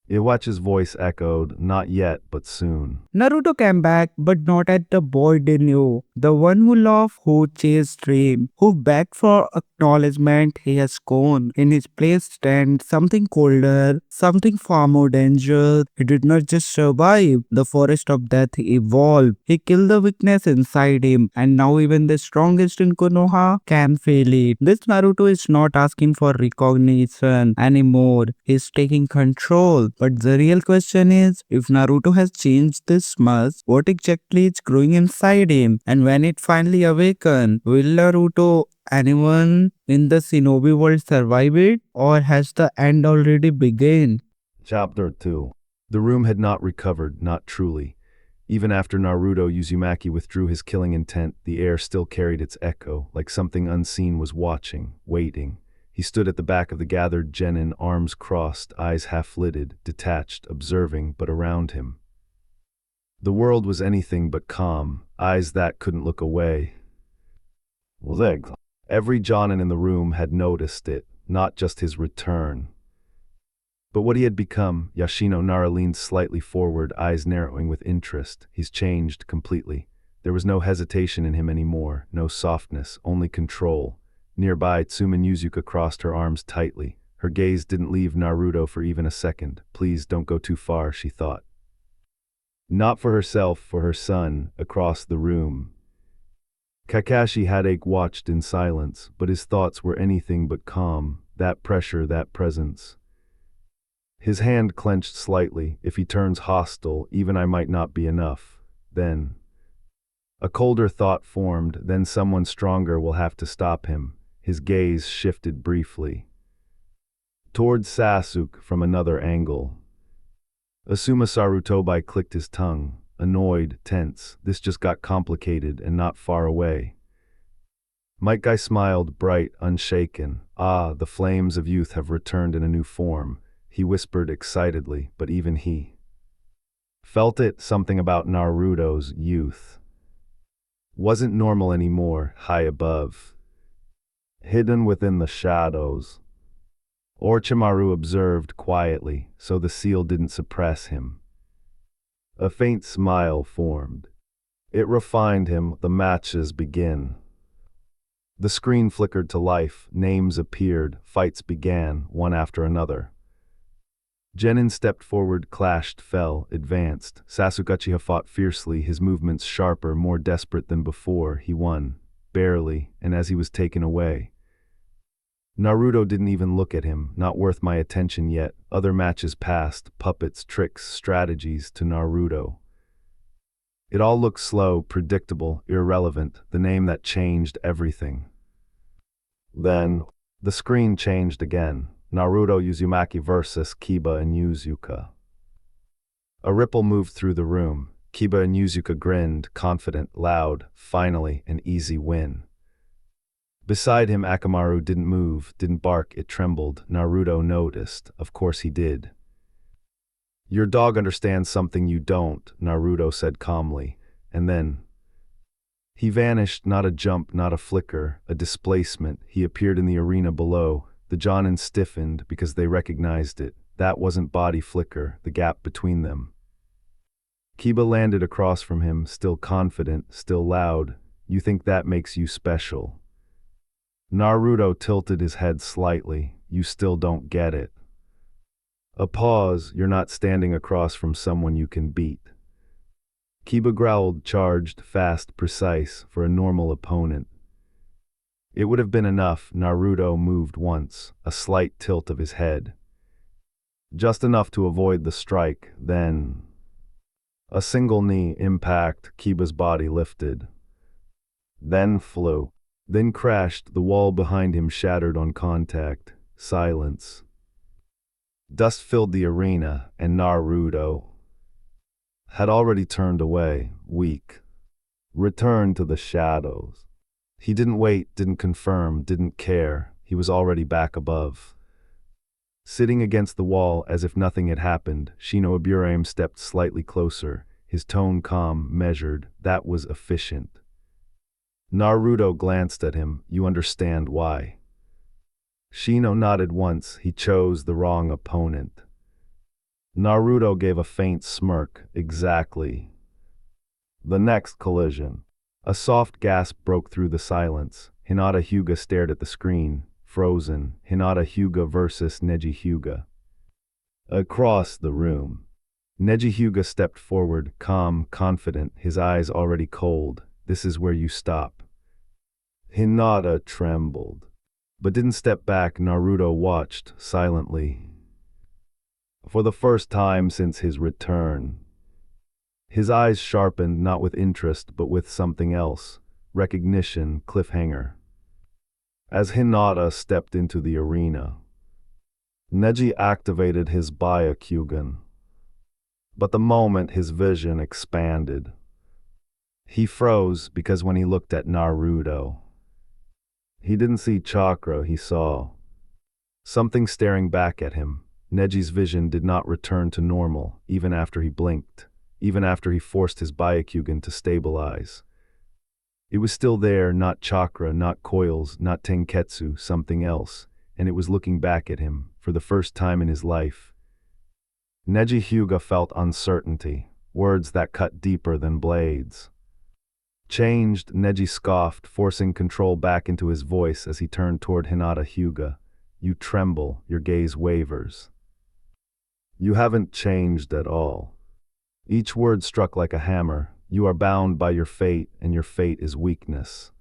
Yhwach's voice echoed, not yet, but soon. Naruto came back, but not as the boy they knew. The one who loved, who chased dream, who begged for acknowledgement he has gone. In his place stand something colder, something far more dangerous. He did not just survive. The forest of death evolved. He killed the weakness inside him, and now even the strongest in Konoha can feel it. This Naruto is not asking for recognition anymore. He's taking control. But the real question is, if Naruto has changed this much, what exactly is growing inside him? And when it finally awakens, will Naruto, anyone in the Shinobi world survive it? Or has the end already begun? Chapter 2. The room had not recovered, not truly. Even after Naruto Uzumaki withdrew his killing intent, the air still carried its echo, like something unseen was watching, waiting. He stood at the back of the gathered genin, arms crossed, eyes half-lidded, detached, observing, but around him. The world was anything but calm, eyes that couldn't look away. Every Jonin in the room had noticed it, not just his return, but what he had become. Yoshino Nara leaned slightly forward, eyes narrowing with interest. He's changed completely. There was no hesitation in him anymore, no softness, only control. Nearby, Tsumen Yuzuka crossed her arms tightly. Her gaze didn't leave Naruto for even a second. Please don't go too far, she thought. Not for herself, for her son, across the room. Kakashi Hadake watched in silence, but his thoughts were anything but calm. That pressure, that presence. His hand clenched slightly. If he turns hostile, even I might not be enough. Then a colder thought formed, then someone stronger will have to stop him. His gaze shifted briefly. Towards Sasuke from another angle. Asuma Sarutobi clicked his tongue, annoyed, tense. This just got complicated and not far away. Might Guy smiled, bright, unshaken. Ah, the flames of youth have returned in a new form. He whispered excitedly, but even he felt it. Something about Naruto's youth wasn't normal anymore, high above, hidden within the shadows. Orochimaru observed quietly, so the seal didn't suppress him. A faint smile formed. It refined him. The matches begin. The screen flickered to life, names appeared, fights began, one after another. Genin stepped forward, clashed, fell, advanced. Sasuke Uchiha fought fiercely, his movements sharper, more desperate than before. He won, barely, and as he was taken away. Naruto didn't even look at him, not worth my attention yet. Other matches passed, puppets, tricks, strategies to Naruto. It all looked slow, predictable, irrelevant, the name that changed everything. Then, the screen changed again. Naruto Uzumaki versus Kiba and Yuzuka. A ripple moved through the room. Kiba and Yuzuka grinned, confident, loud. Finally, an easy win. Beside him, Akamaru didn't move, didn't bark, it trembled. Naruto noticed. Of course he did. Your dog understands something you don't, Naruto said calmly. And then he vanished, not a jump, not a flicker, a displacement. He appeared in the arena below. The Jonin stiffened because they recognized it. That wasn't body flicker, the gap between them. Kiba landed across from him, still confident, still loud. You think that makes you special? Naruto tilted his head slightly. You still don't get it. A pause. You're not standing across from someone you can beat. Kiba growled, charged, fast, precise, for a normal opponent. It would have been enough. Naruto moved once, a slight tilt of his head. Just enough to avoid the strike, then a single knee impact. Kiba's body lifted. Then flew. Then crashed. The wall behind him shattered on contact. Silence. Dust filled the arena, and Naruto had already turned away, weak. Returned to the shadows. He didn't wait, didn't confirm, didn't care. He was already back above. Sitting against the wall as if nothing had happened, Shino Aburame stepped slightly closer, his tone calm, measured. That was efficient. Naruto glanced at him. You understand why. Shino nodded once. He chose the wrong opponent. Naruto gave a faint smirk. Exactly. The next collision. A soft gasp broke through the silence. Hinata Hyuga stared at the screen, frozen. Hinata Hyuga versus Neji Hyuga. Across the room. Neji Hyuga stepped forward, calm, confident, his eyes already cold. This is where you stop. Hinata trembled, but didn't step back. Naruto watched, silently. For the first time since his return. His eyes sharpened, not with interest, but with something else. Recognition, cliffhanger. As Hinata stepped into the arena, Neji activated his Byakugan. But the moment his vision expanded, he froze because when he looked at Naruto, he didn't see chakra, he saw something staring back at him. Neji's vision did not return to normal, even after he blinked, even after he forced his Byakugan to stabilize. It was still there, not chakra, not coils, not tenketsu, something else, and it was looking back at him, for the first time in his life. Neji Hyuga felt uncertainty, words that cut deeper than blades. Changed, Neji scoffed, forcing control back into his voice as he turned toward Hinata Hyuga. You tremble, your gaze wavers. You haven't changed at all. Each word struck like a hammer. You are bound by your fate, and your fate is weakness.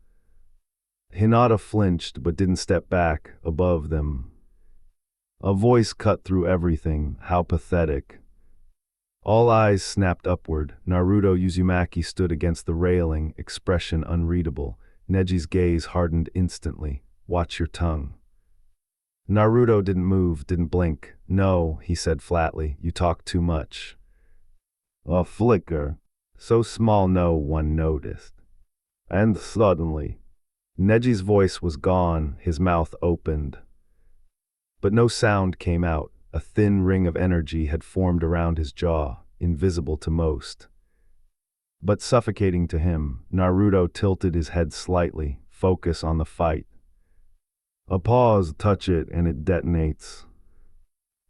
Hinata flinched but didn't step back, above them. A voice cut through everything. How pathetic. All eyes snapped upward. Naruto Uzumaki stood against the railing, expression unreadable. Neji's gaze hardened instantly. Watch your tongue. Naruto didn't move, didn't blink. No, he said flatly, you talk too much. A flicker. So small no one noticed. And suddenly, Neji's voice was gone, his mouth opened. But no sound came out. A thin ring of energy had formed around his jaw, invisible to most, but suffocating to him. Naruto tilted his head slightly, focus on the fight. A pause, touch it, and it detonates.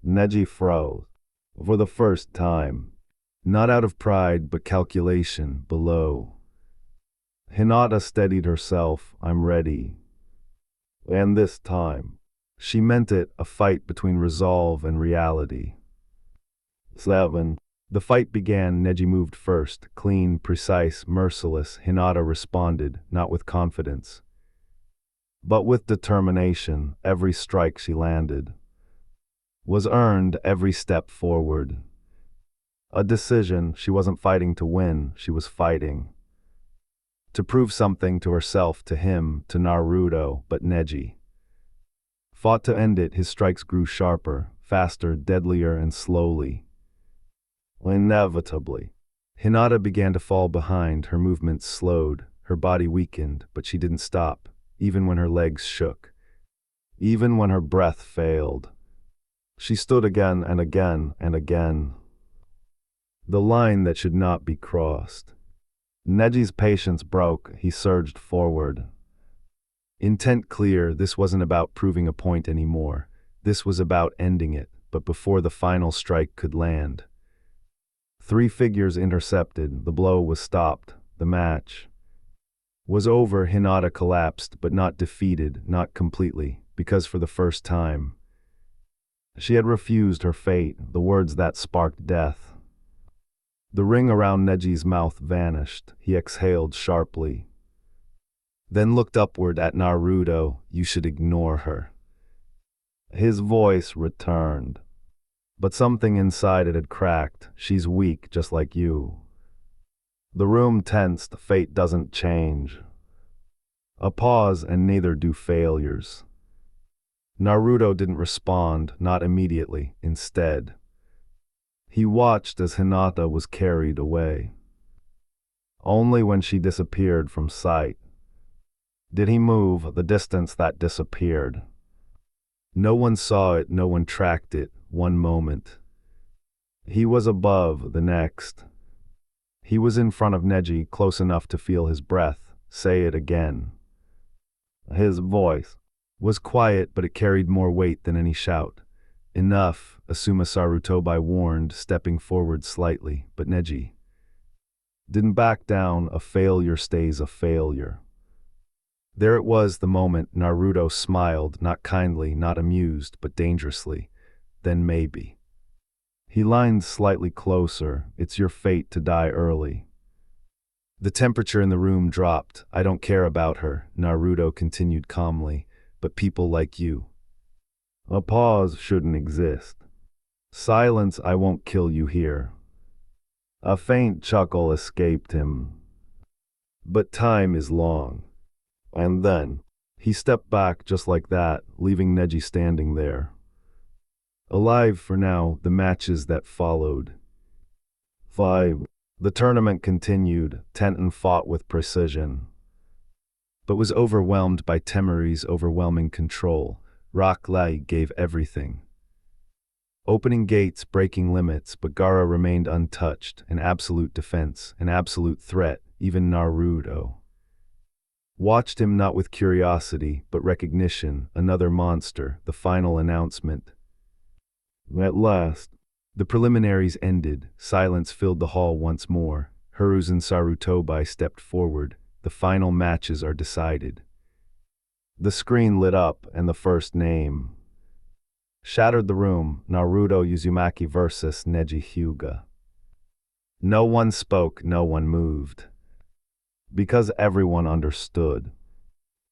Neji froze. For the first time. Not out of pride, but calculation, below. Hinata steadied herself. I'm ready. And this time, she meant it, a fight between resolve and reality. 7. The fight began. Neji moved first, clean, precise, merciless. Hinata responded, not with confidence, but with determination. Every strike she landed was earned, every step forward. A decision. She wasn't fighting to win, she was fighting to prove something to herself, to him, to Naruto, but Neji fought to end it. His strikes grew sharper, faster, deadlier, and slowly. Inevitably, Hinata began to fall behind. Her movements slowed, her body weakened, but she didn't stop, even when her legs shook, even when her breath failed. She stood again and again and again. The line that should not be crossed. Neji's patience broke. He surged forward. Intent clear, this wasn't about proving a point anymore. This was about ending it, but before the final strike could land. 3 figures intercepted, the blow was stopped, the match was over. Hinata collapsed, but not defeated, not completely, because for the first time, she had refused her fate, the words that sparked death. The ring around Neji's mouth vanished. He exhaled sharply, then looked upward at Naruto. You should ignore her. His voice returned, but something inside it had cracked. She's weak, just like you. The room tensed. Fate doesn't change. A pause, and neither do failures. Naruto didn't respond, not immediately. Instead, he watched as Hinata was carried away. Only when she disappeared from sight did he move, the distance that disappeared. No one saw it, no one tracked it. One moment, he was above, the next, he was in front of Neji, close enough to feel his breath. Say it again. His voice was quiet, but it carried more weight than any shout. Enough, Asuma Sarutobi warned, stepping forward slightly, but Neji didn't back down. A failure stays a failure. There it was, the moment. Naruto smiled, not kindly, not amused, but dangerously. Then maybe. He leaned slightly closer. It's your fate to die early. The temperature in the room dropped. I don't care about her, Naruto continued calmly, but people like you. A pause shouldn't exist. Silence, I won't kill you here. A faint chuckle escaped him. But time is long. And then, he stepped back just like that, leaving Neji standing there. Alive for now. The matches that followed. 5. The tournament continued. Tenten fought with precision, but was overwhelmed by Temuri's overwhelming control. Rock Lee gave everything. Opening gates, breaking limits, but Gaara remained untouched, an absolute defense, an absolute threat. Even Naruto watched him, not with curiosity, but recognition. Another monster, the final announcement. At last, the preliminaries ended. Silence filled the hall once more. Hiruzen Sarutobi stepped forward. The final matches are decided. The screen lit up, and the first name shattered the room. Naruto Uzumaki versus Neji Hyuga. No one spoke, no one moved. Because everyone understood.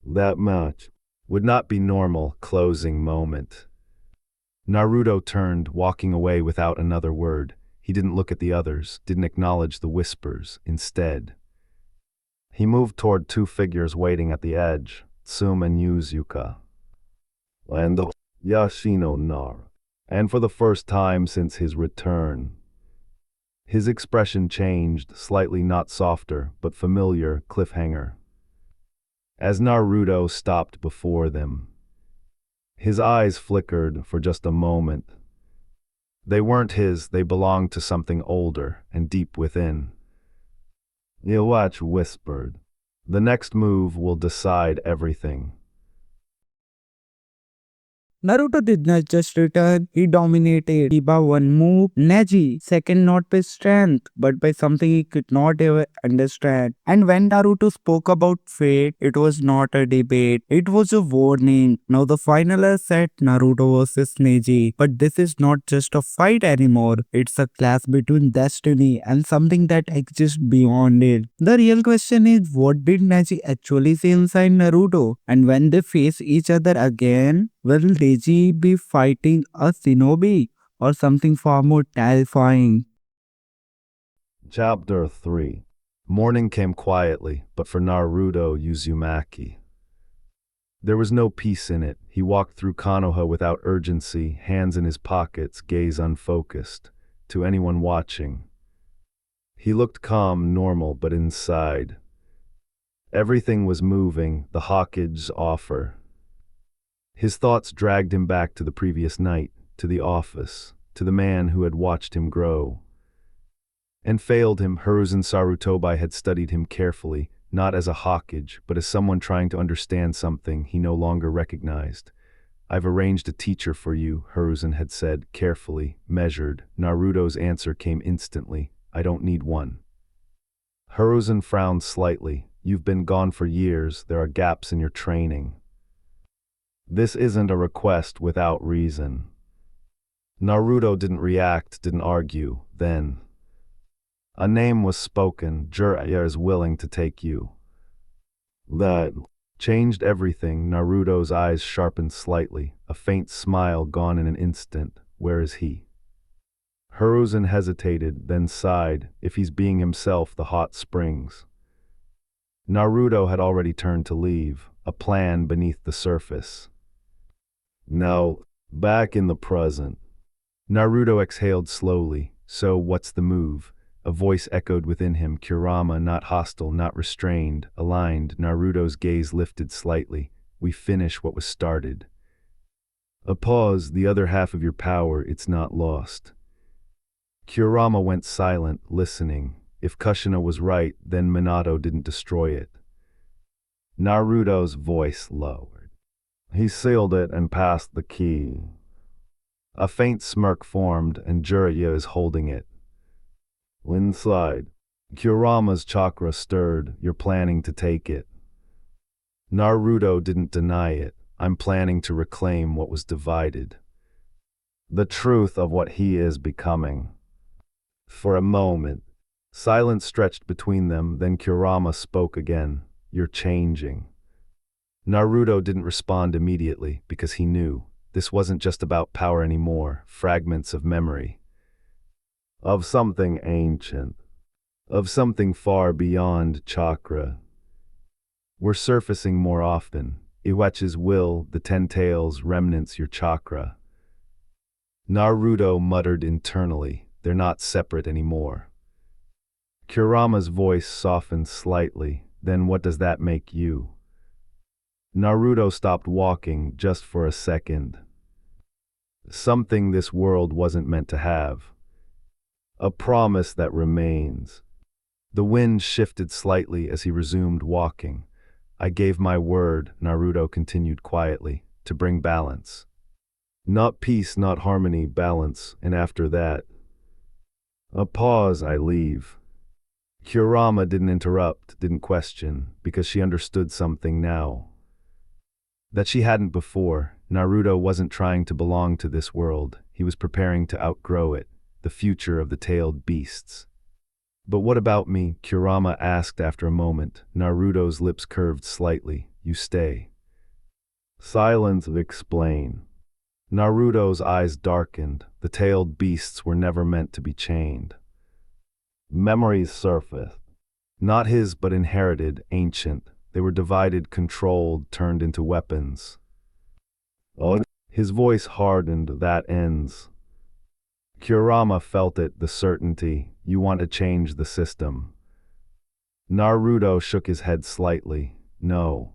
That match would not be normal. Closing moment. Naruto turned, walking away without another word. He didn't look at the others, didn't acknowledge the whispers. Instead, he moved toward two figures waiting at the edge, Tsum and Yuzuka. And the Yashino Nara. And for the first time since his return, his expression changed, slightly, not softer, but familiar. Cliffhanger. As Naruto stopped before them, his eyes flickered for just a moment. They weren't his, they belonged to something older and deep within. Yhwach whispered, "The next move will decide everything." Naruto did not just return, he dominated. Iba one move, Neji second, not by strength, but by something he could not ever understand. And when Naruto spoke about fate, it was not a debate, it was a warning. Now the final is set, Naruto versus Neji. But this is not just a fight anymore, it's a clash between destiny and something that exists beyond it. The real question is, what did Neji actually see inside Naruto? And when they face each other again, will Neji be fighting a shinobi or something far more terrifying? Chapter 3. Morning came quietly, but for Naruto Uzumaki, there was no peace in it. He walked through Konoha without urgency, hands in his pockets, gaze unfocused. To anyone watching, he looked calm, normal, but inside, everything was moving. The Hawkage's offer. His thoughts dragged him back to the previous night, to the office, to the man who had watched him grow and failed him. Hiruzen Sarutobi had studied him carefully, not as a Hawkage, but as someone trying to understand something he no longer recognized. "I've arranged a teacher for you," Hiruzen had said, carefully, measured. Naruto's answer came instantly, "I don't need one." Hiruzen frowned slightly. "You've been gone for years, there are gaps in your training. This isn't a request without reason." Naruto didn't react, didn't argue. Then a name was spoken. "Jiraiya is willing to take you." That changed everything. Naruto's eyes sharpened slightly, a faint smile gone in an instant. "Where is he?" Hiruzen hesitated, then sighed. "If he's being himself, the hot springs." Naruto had already turned to leave, a plan beneath the surface. Now, back in the present. Naruto exhaled slowly. "So what's the move?" A voice echoed within him, Kurama, not hostile, not restrained, aligned. Naruto's gaze lifted slightly. "We finish what was started." A pause. "The other half of your power, it's not lost." Kurama went silent, listening. If Kushina was right, then Minato didn't destroy it. Naruto's voice lowered. "He sealed it and passed the key." A faint smirk formed, and Jiraiya is holding it. Inside, Kurama's chakra stirred. You're planning to take it. Naruto didn't deny it. I'm planning to reclaim what was divided. The truth of what he is becoming. For a moment, silence stretched between them, then Kurama spoke again. You're changing. Naruto didn't respond immediately because he knew this wasn't just about power anymore, fragments of memory. Of something ancient. Of something far beyond chakra. Were surfacing more often. Yhwach's will, the 10 tails, remnants your chakra. Naruto muttered internally, they're not separate anymore. Kurama's voice softened slightly, then what does that make you? Naruto stopped walking just for a second. Something this world wasn't meant to have. A promise that remains. The wind shifted slightly as he resumed walking. I gave my word, Naruto continued quietly, to bring balance. Not peace, not harmony, balance, and after that, a pause, I leave. Kurama didn't interrupt, didn't question, because she understood something now that she hadn't before. Naruto wasn't trying to belong to this world, he was preparing to outgrow it, the future of the tailed beasts. But what about me? Kurama asked after a moment. Naruto's lips curved slightly. You stay. Silence, explain. Naruto's eyes darkened. The tailed beasts were never meant to be chained. Memories surfaced. Not his, but inherited, ancient. They were divided, controlled, turned into weapons. Oh, his voice hardened. That ends. Kurama felt it, the certainty. You want to change the system. Naruto shook his head slightly. No.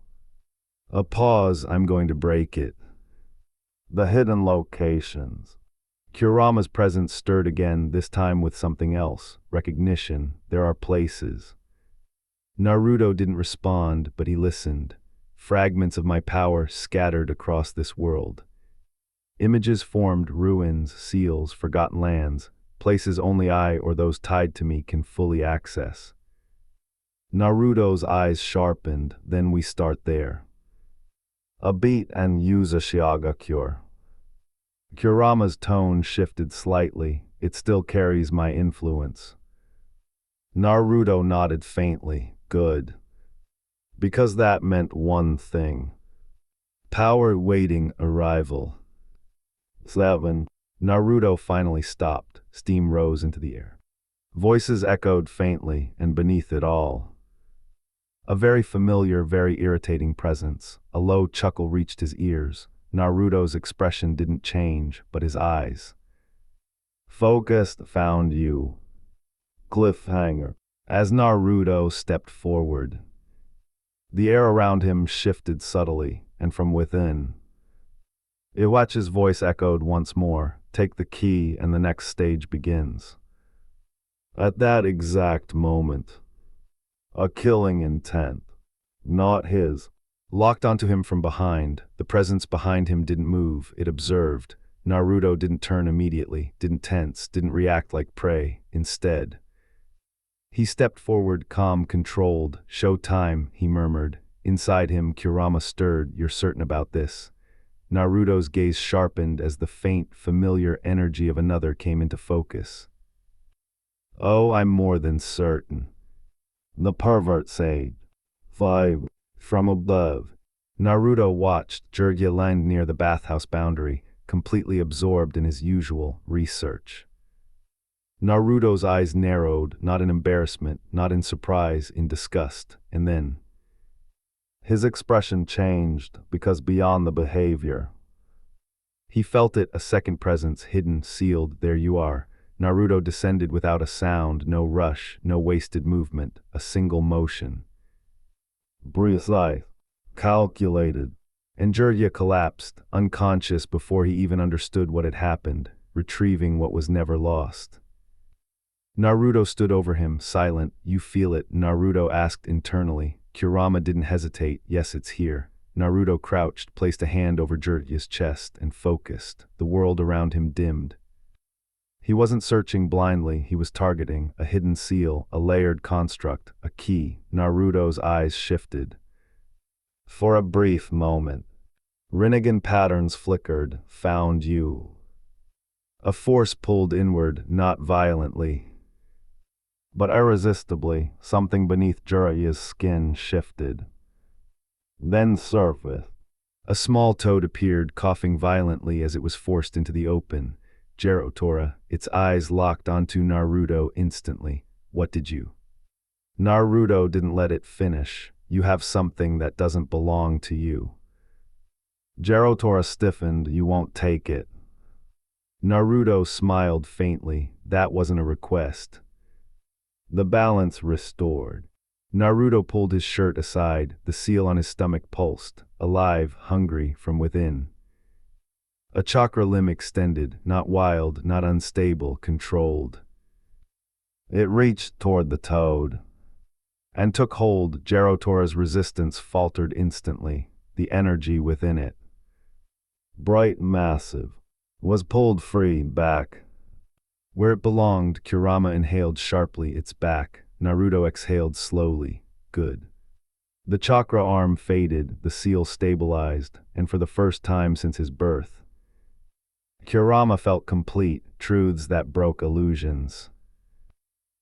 A pause, I'm going to break it. The hidden locations. Kurama's presence stirred again, this time with something else. Recognition. There are places. Naruto didn't respond, but he listened. Fragments of my power scattered across this world. Images formed, ruins, seals, forgotten lands, places only I or those tied to me can fully access. Naruto's eyes sharpened, then we start there. A beat and use a Shiaga cure. Kurama's tone shifted slightly, it still carries my influence. Naruto nodded faintly, good. Because that meant one thing. Power waiting arrival. 7. Naruto finally stopped. Steam rose into the air. Voices echoed faintly, and beneath it all, a very familiar, very irritating presence. A low chuckle reached his ears. Naruto's expression didn't change, but his eyes. Focused, found you. Cliffhanger. As Naruto stepped forward, the air around him shifted subtly, and from within, Yhwach's voice echoed once more, take the key and the next stage begins. At that exact moment, a killing intent, not his, locked onto him from behind. The presence behind him didn't move, it observed. Naruto didn't turn immediately, didn't tense, didn't react like prey. Instead, he stepped forward, calm, controlled. Show time, he murmured. Inside him, Kurama stirred. You're certain about this? Naruto's gaze sharpened as the faint, familiar energy of another came into focus. Oh, I'm more than certain. The pervert said. 5. From above. Naruto watched Jiraiya land near the bathhouse boundary, completely absorbed in his usual research. Naruto's eyes narrowed, not in embarrassment, not in surprise, in disgust, and then his expression changed, because beyond the behavior, he felt it, a second presence, hidden, sealed. There you are. Naruto descended without a sound, no rush, no wasted movement, a single motion. Precise, calculated. And Jiraiya collapsed, unconscious before he even understood what had happened, retrieving what was never lost. Naruto stood over him, silent. You feel it? Naruto asked internally. Kurama didn't hesitate. Yes, it's here. Naruto crouched, placed a hand over Jiraiya's chest, and focused. The world around him dimmed. He wasn't searching blindly, he was targeting a hidden seal, a layered construct, a key. Naruto's eyes shifted. For a brief moment, Rinnegan patterns flickered, found you. A force pulled inward, not violently, but irresistibly. Something beneath Jiraiya's skin shifted. Then surfaced. A small toad appeared, coughing violently as it was forced into the open. Jirotora, its eyes locked onto Naruto instantly. What did you? Naruto didn't let it finish. You have something that doesn't belong to you. Jirotora stiffened. You won't take it. Naruto smiled faintly. That wasn't a request. The balance restored. Naruto pulled his shirt aside. The seal on his stomach pulsed, alive, hungry from within. A chakra limb extended, not wild, not unstable, controlled. It reached toward the toad and took hold. Jirotora's resistance faltered instantly. The energy within it, bright, massive, was pulled free, back. Where it belonged. Kurama inhaled sharply, its back. Naruto exhaled slowly. Good. The chakra arm faded, the seal stabilized, and for the first time since his birth, Kurama felt complete, truths that broke illusions.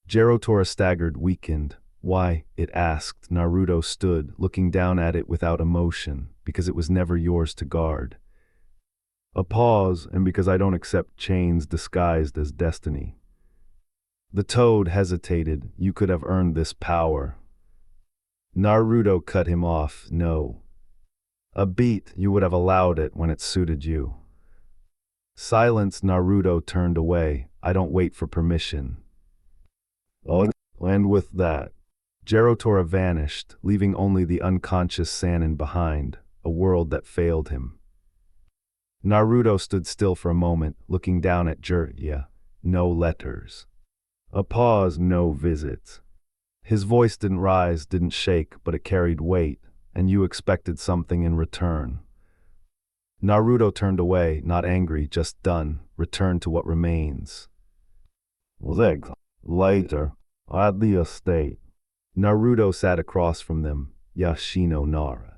Jirotora staggered, weakened. Why? It asked. Naruto stood, looking down at it without emotion, because it was never yours to guard. A pause, and because I don't accept chains disguised as destiny. The toad hesitated. You could have earned this power. Naruto cut him off. No. A beat, you would have allowed it when it suited you. Silence. Naruto turned away. I don't wait for permission. Oh, and with that, Jirotora vanished, leaving only the unconscious Sannin behind, a world that failed him. Naruto stood still for a moment, looking down at Jiraiya. No letters. A pause, no visits. His voice didn't rise, didn't shake, but it carried weight, and you expected something in return. Naruto turned away, not angry, just done, returned to what remains. Later, at the estate. Naruto sat across from them, Yashino Nara.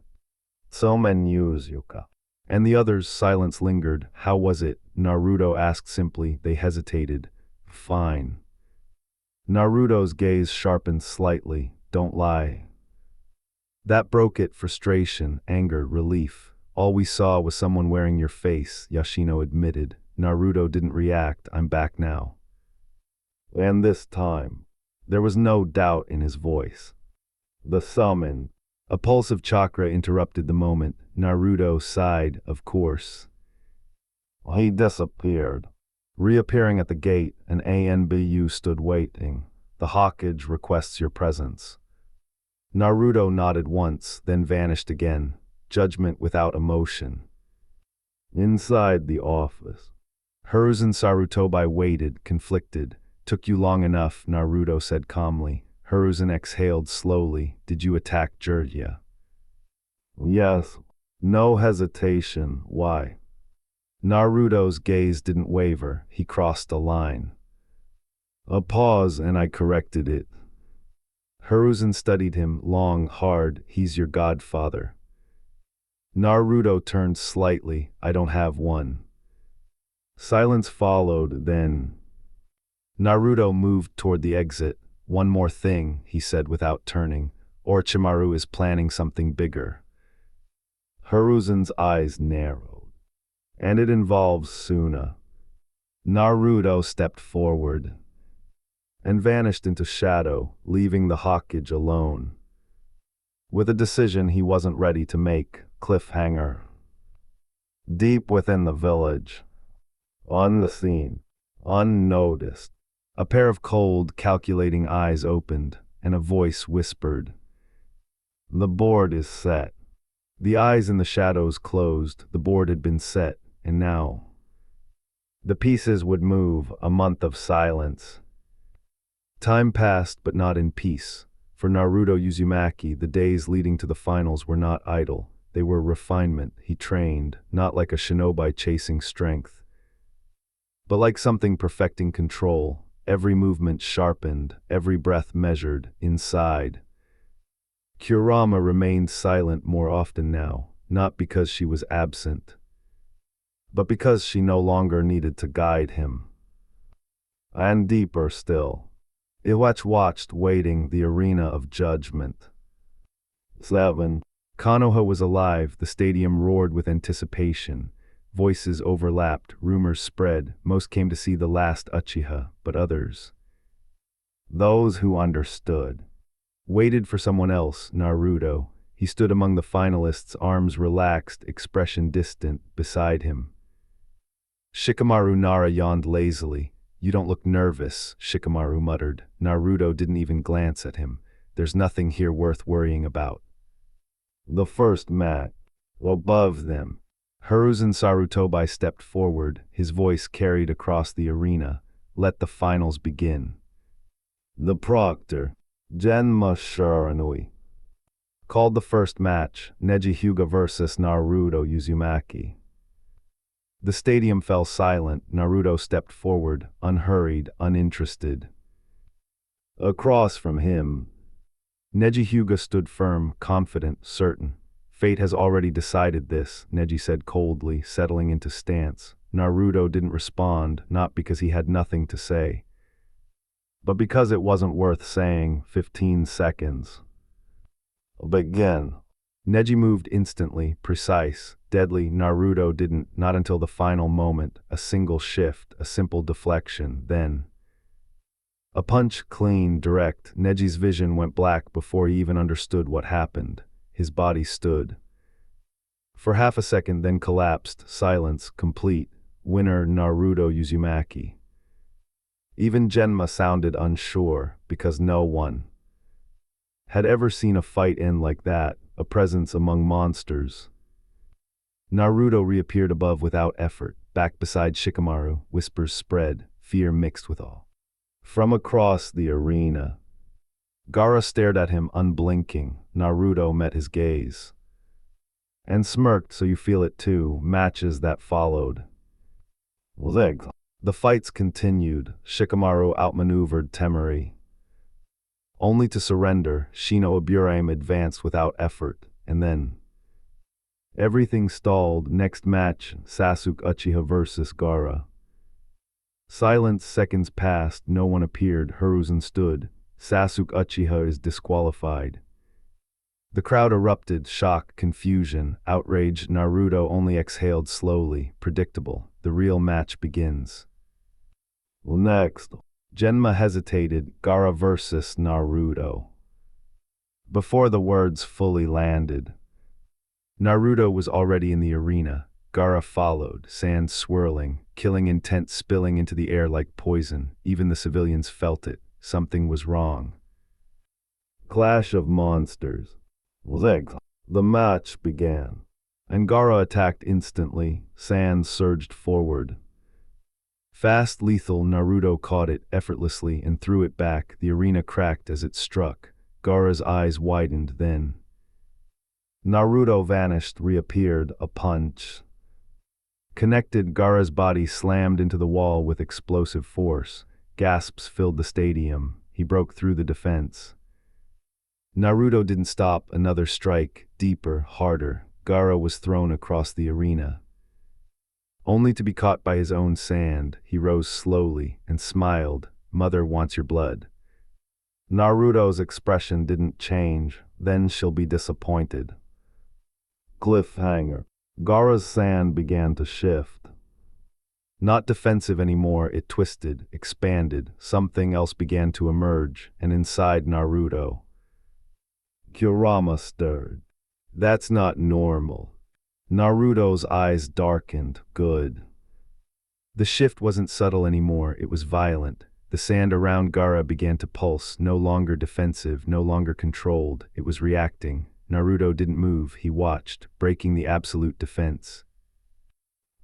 Somen Yuzuka. And the others' silence lingered. How was it? Naruto asked simply. They hesitated. Fine. Naruto's gaze sharpened slightly. Don't lie. That broke it. Frustration, anger, relief. All we saw was someone wearing your face, Yashino admitted. Naruto didn't react. I'm back now. And this time, there was no doubt in his voice. The summon. A pulse of chakra interrupted the moment. Naruto sighed, of course. He disappeared. Reappearing at the gate, an ANBU stood waiting. The Hawkage requests your presence. Naruto nodded once, then vanished again. Judgment without emotion. Inside the office, Hiruzen Sarutobi waited, conflicted. Took you long enough, Naruto said calmly. Hiruzen exhaled slowly. Did you attack Jiraiya? Yes. No hesitation. Why? Naruto's gaze didn't waver. He crossed a line. A pause, and I corrected it. Hiruzen studied him, long, hard. He's your godfather. Naruto turned slightly. I don't have one. Silence followed, then Naruto moved toward the exit. One more thing, he said without turning. Orochimaru is planning something bigger. Hiruzen's eyes narrowed. And it involves Suna. Naruto stepped forward and vanished into shadow, leaving the Hawkage alone. With a decision he wasn't ready to make. Cliffhanger. Deep within the village, on the scene, unnoticed, a pair of cold, calculating eyes opened, and a voice whispered. The board is set. The eyes in the shadows closed. The board had been set, and now the pieces would move. A month of silence. Time passed, but not in peace. For Naruto Uzumaki, the days leading to the finals were not idle. They were refinement. He trained, not like a shinobi chasing strength, but like something perfecting control. Every movement sharpened, every breath measured, inside. Kurama remained silent more often now, not because she was absent, but because she no longer needed to guide him. And deeper still, Yhwach watched, waiting, the arena of judgment. 7. Konoha was alive, the stadium roared with anticipation. Voices overlapped, rumors spread, most came to see the last Uchiha, but others, those who understood, waited for someone else, Naruto. He stood among the finalists, arms relaxed, expression distant, beside him. Shikamaru Nara yawned lazily. You don't look nervous, Shikamaru muttered. Naruto didn't even glance at him. There's nothing here worth worrying about. The first match. Above them, Hiruzen Sarutobi stepped forward, his voice carried across the arena. Let the finals begin. The proctor, Genma Shiranui, called the first match, Neji Hyuga versus Naruto Uzumaki. The stadium fell silent. Naruto stepped forward, unhurried, uninterested. Across from him, Neji Hyuga stood firm, confident, certain. Fate has already decided this, Neji said coldly, settling into stance. Naruto didn't respond, not because he had nothing to say, but because it wasn't worth saying. 15 seconds. Begin. Neji moved instantly, precise, deadly. Naruto didn't, not until the final moment. A single shift, a simple deflection, then a punch, clean, direct. Neji's vision went black before he even understood what happened. His body stood for half a second, then collapsed. Silence, complete. Winner Naruto Uzumaki. Even Genma sounded unsure, because no one had ever seen a fight end like that, a presence among monsters. Naruto reappeared above without effort, back beside Shikamaru. Whispers spread, fear mixed with awe. From across the arena, Gaara stared at him unblinking. Naruto met his gaze and smirked. So you feel it too. Matches that followed. The fights continued. Shikamaru outmaneuvered Temari, only to surrender. Shino Aburame advanced without effort, and then everything stalled. Next match, Sasuke Uchiha versus Gaara. Silence, seconds passed, no one appeared. Hiruzen stood. Sasuke Uchiha is disqualified. The crowd erupted, shock, confusion, outrage. Naruto only exhaled slowly, predictable. The real match begins. Next, Genma hesitated. Gaara versus Naruto. Before the words fully landed, Naruto was already in the arena. Gaara followed, sand swirling, killing intent spilling into the air like poison. Even the civilians felt it. Something was wrong. Clash of monsters. The match began, and Gaara attacked instantly. Sand surged forward. Fast, lethal. Naruto caught it effortlessly and threw it back. The arena cracked as it struck. Gaara's eyes widened then. Naruto vanished, reappeared, a punch connected. Gaara's body slammed into the wall with explosive force. Gasps filled the stadium. He broke through the defense. Naruto didn't stop. Another strike, deeper, harder. Gaara was thrown across the arena, only to be caught by his own sand. He rose slowly and smiled. Mother wants your blood. Naruto's expression didn't change. Then she'll be disappointed. Cliffhanger. Gaara's sand began to shift. Not defensive anymore, it twisted, expanded. Something else began to emerge, and inside Naruto, Kurama stirred. That's not normal. Naruto's eyes darkened. Good. The shift wasn't subtle anymore, it was violent. The sand around Gaara began to pulse, no longer defensive, no longer controlled. It was reacting. Naruto didn't move, he watched, breaking the absolute defense.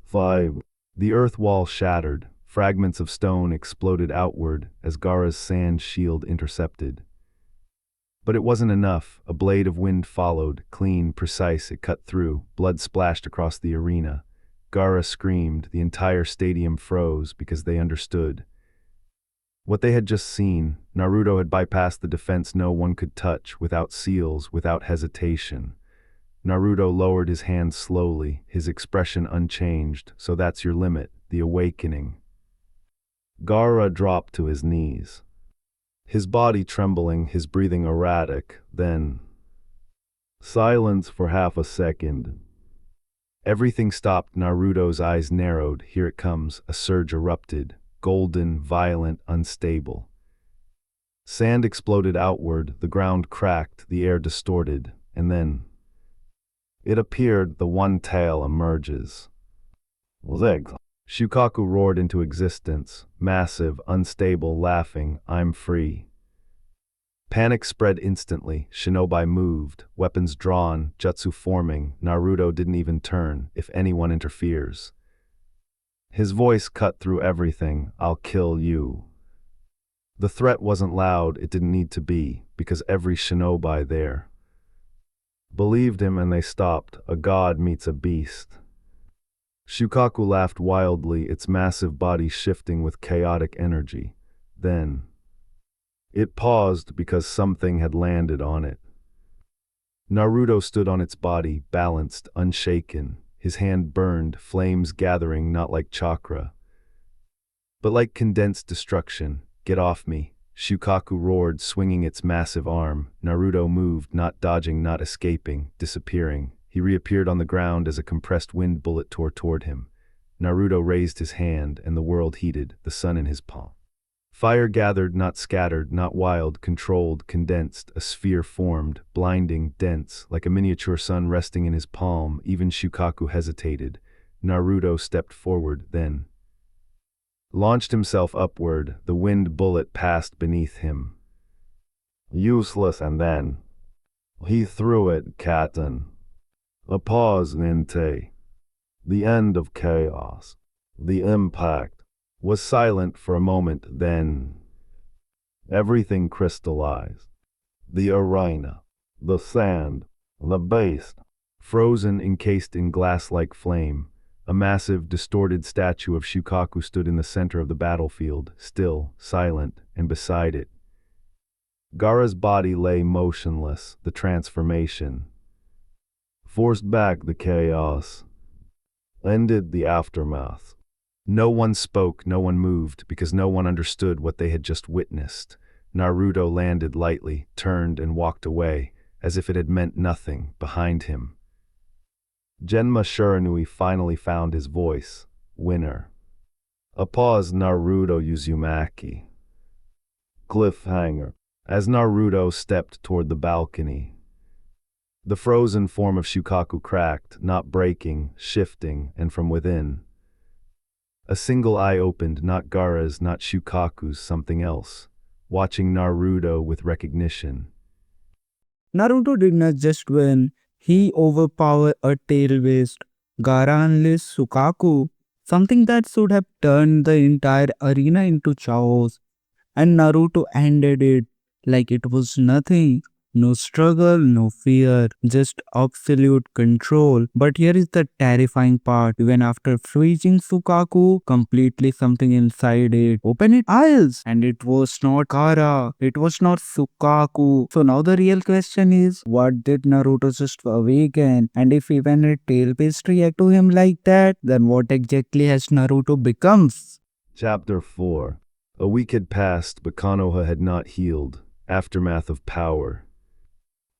5. The earth wall shattered. Fragments of stone exploded outward as Gaara's sand shield intercepted. But it wasn't enough. A blade of wind followed, clean, precise, it cut through. Blood splashed across the arena. Gaara screamed. The entire stadium froze because they understood. What they had just seen, Naruto had bypassed the defense no one could touch, without seals, without hesitation. Naruto lowered his hand slowly, his expression unchanged. So that's your limit, the awakening. Gaara dropped to his knees. His body trembling, his breathing erratic, then silence for half a second. Everything stopped. Naruto's eyes narrowed. Here it comes. A surge erupted. Golden, violent, unstable. Sand exploded outward, the ground cracked, the air distorted, and then it appeared. The one tail emerges. Legs. Shukaku roared into existence, massive, unstable, laughing, "I'm free." Panic spread instantly. Shinobi moved, weapons drawn, jutsu forming. Naruto didn't even turn. If anyone interferes. His voice cut through everything. "I'll kill you." The threat wasn't loud, it didn't need to be, because every shinobi there believed him and they stopped. A god meets a beast. Shukaku laughed wildly, its massive body shifting with chaotic energy. Then it paused because something had landed on it. Naruto stood on its body, balanced, unshaken. His hand burned, flames gathering not like chakra, but like condensed destruction. "Get off me," Shukaku roared, swinging its massive arm. Naruto moved, not dodging, not escaping, disappearing. He reappeared on the ground as a compressed wind bullet tore toward him. Naruto raised his hand, and the world heated, the sun in his palm. Fire gathered, not scattered, not wild, controlled, condensed. A sphere formed, blinding, dense, like a miniature sun resting in his palm. Even Shukaku hesitated. Naruto stepped forward, then launched himself upward. The wind bullet passed beneath him. Useless, and then he threw it, Katen. A pause, Ninte. The end of chaos. The impact was silent for a moment, then everything crystallized. The arena, the sand, the base, frozen, encased in glass-like flame. A massive, distorted statue of Shukaku stood in the center of the battlefield, still, silent, and beside it, Gaara's body lay motionless. The transformation forced back the chaos, ended the aftermath. No one spoke, no one moved, because no one understood what they had just witnessed. Naruto landed lightly, turned, and walked away, as if it had meant nothing, behind him. Genma Shiranui finally found his voice. Winner. A pause. Naruto Uzumaki. Cliffhanger. As Naruto stepped toward the balcony, the frozen form of Shukaku cracked, not breaking, shifting, and from within, a single eye opened, not Gaara's, not Shukaku's, something else, watching Naruto with recognition. Naruto did not just win, he overpowered a tail-based Gaara-less Sukaku, something that should have turned the entire arena into chaos. And Naruto ended it like it was nothing. No struggle, no fear, just absolute control. But here is the terrifying part. Even after freezing Sukaku completely, something inside it opened its eyes. And it was not Kara, it was not Sukaku. So now the real question is, what did Naruto just awaken? And if even a tail-based react to him like that, then what exactly has Naruto becomes? Chapter 4. A week had passed, but Konoha had not healed. Aftermath of power.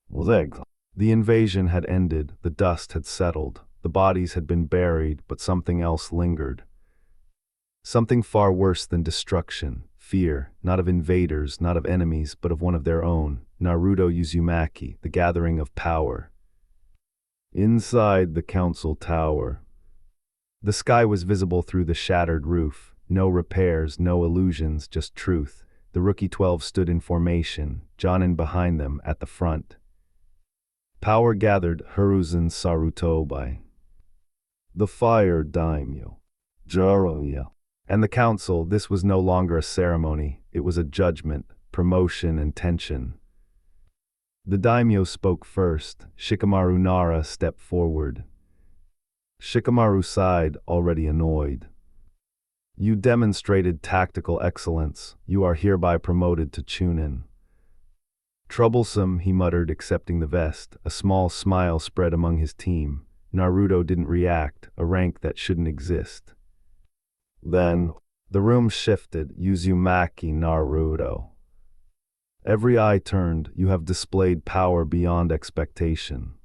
Legs. The invasion had ended, the dust had settled, the bodies had been buried, but something else lingered. Something far worse than destruction, fear, not of invaders, not of enemies, but of one of their own. Naruto Uzumaki, the gathering of power. Inside the council tower. The sky was visible through the shattered roof. No repairs, no illusions, just truth. The Rookie 12 stood in formation, Jonin behind them, at the front. Power gathered, Hiruzen Sarutobi. The fire daimyo. Jiraiya. And the council. This was no longer a ceremony, it was a judgment, promotion, and tension. The daimyo spoke first. Shikamaru Nara stepped forward. Shikamaru sighed, already annoyed. You demonstrated tactical excellence. You are hereby promoted to Chunin. Troublesome, he muttered, accepting the vest. A small smile spread among his team. Naruto didn't react, a rank that shouldn't exist. Then, the room shifted. Uzumaki Naruto. Every eye turned. You have displayed power beyond expectation.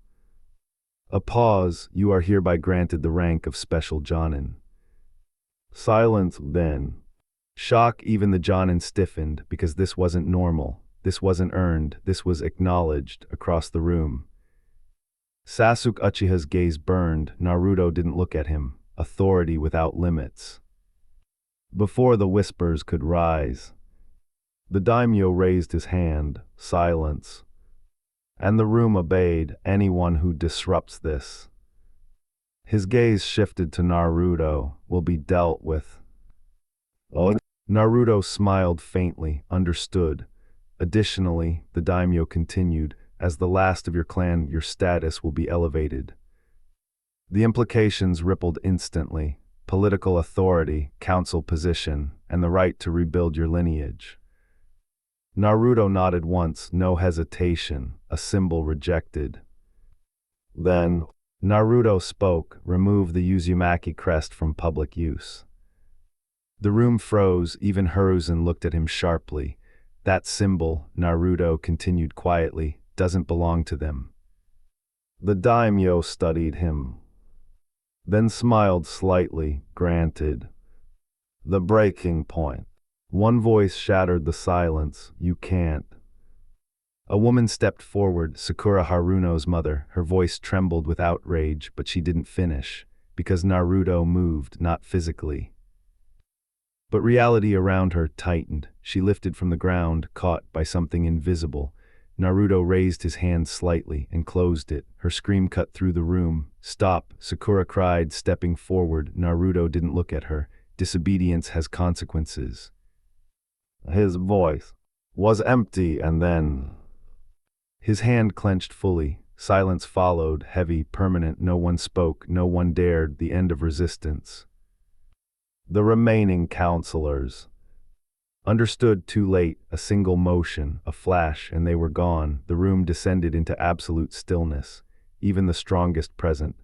A pause. You are hereby granted the rank of Special Jonin. Silence, then. Shock, even the Jonin stiffened, because this wasn't normal. This wasn't earned. This was acknowledged across the room. Sasuke Uchiha's gaze burned. Naruto didn't look at him. Authority without limits. Before the whispers could rise, the daimyo raised his hand. Silence. And the room obeyed. Anyone who disrupts this. His gaze shifted to Naruto. Will be dealt with. Oh. Naruto smiled faintly, understood. Additionally, the daimyo continued, as the last of your clan, your status will be elevated. The implications rippled instantly. Political authority, council position, and the right to rebuild your lineage. Naruto nodded once, no hesitation, a symbol rejected. Then, Naruto spoke, remove the Uzumaki crest from public use. The room froze, even Hiruzen looked at him sharply. That symbol, Naruto continued quietly, doesn't belong to them. The daimyo studied him. Then smiled slightly, granted. The breaking point. One voice shattered the silence, you can't. A woman stepped forward, Sakura Haruno's mother. Her voice trembled with outrage, but she didn't finish, because Naruto moved, not physically. But reality around her tightened. She lifted from the ground, caught by something invisible. Naruto raised his hand slightly and closed it. Her scream cut through the room. Stop, Sakura cried, stepping forward. Naruto didn't look at her. Disobedience has consequences. His voice was empty, and then his hand clenched fully. Silence followed, heavy, permanent. No one spoke, no one dared. The end of resistance. The remaining counselors understood too late. A single motion, a flash, and they were gone. The room descended into absolute stillness. Even the strongest present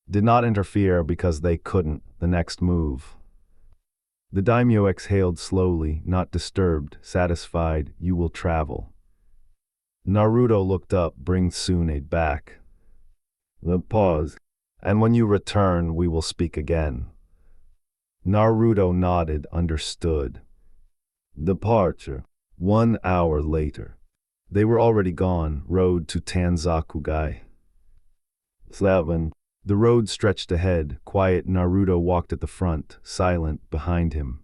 did not interfere because they couldn't. The next move. The daimyo exhaled slowly, not disturbed, satisfied. You will travel. Naruto looked up, bring Tsunade back. The pause. And when you return, we will speak again. Naruto nodded, understood. Departure. 1 hour later. They were already gone, road to Tanzakugai. 7. The road stretched ahead, quiet. Naruto walked at the front, silent, behind him.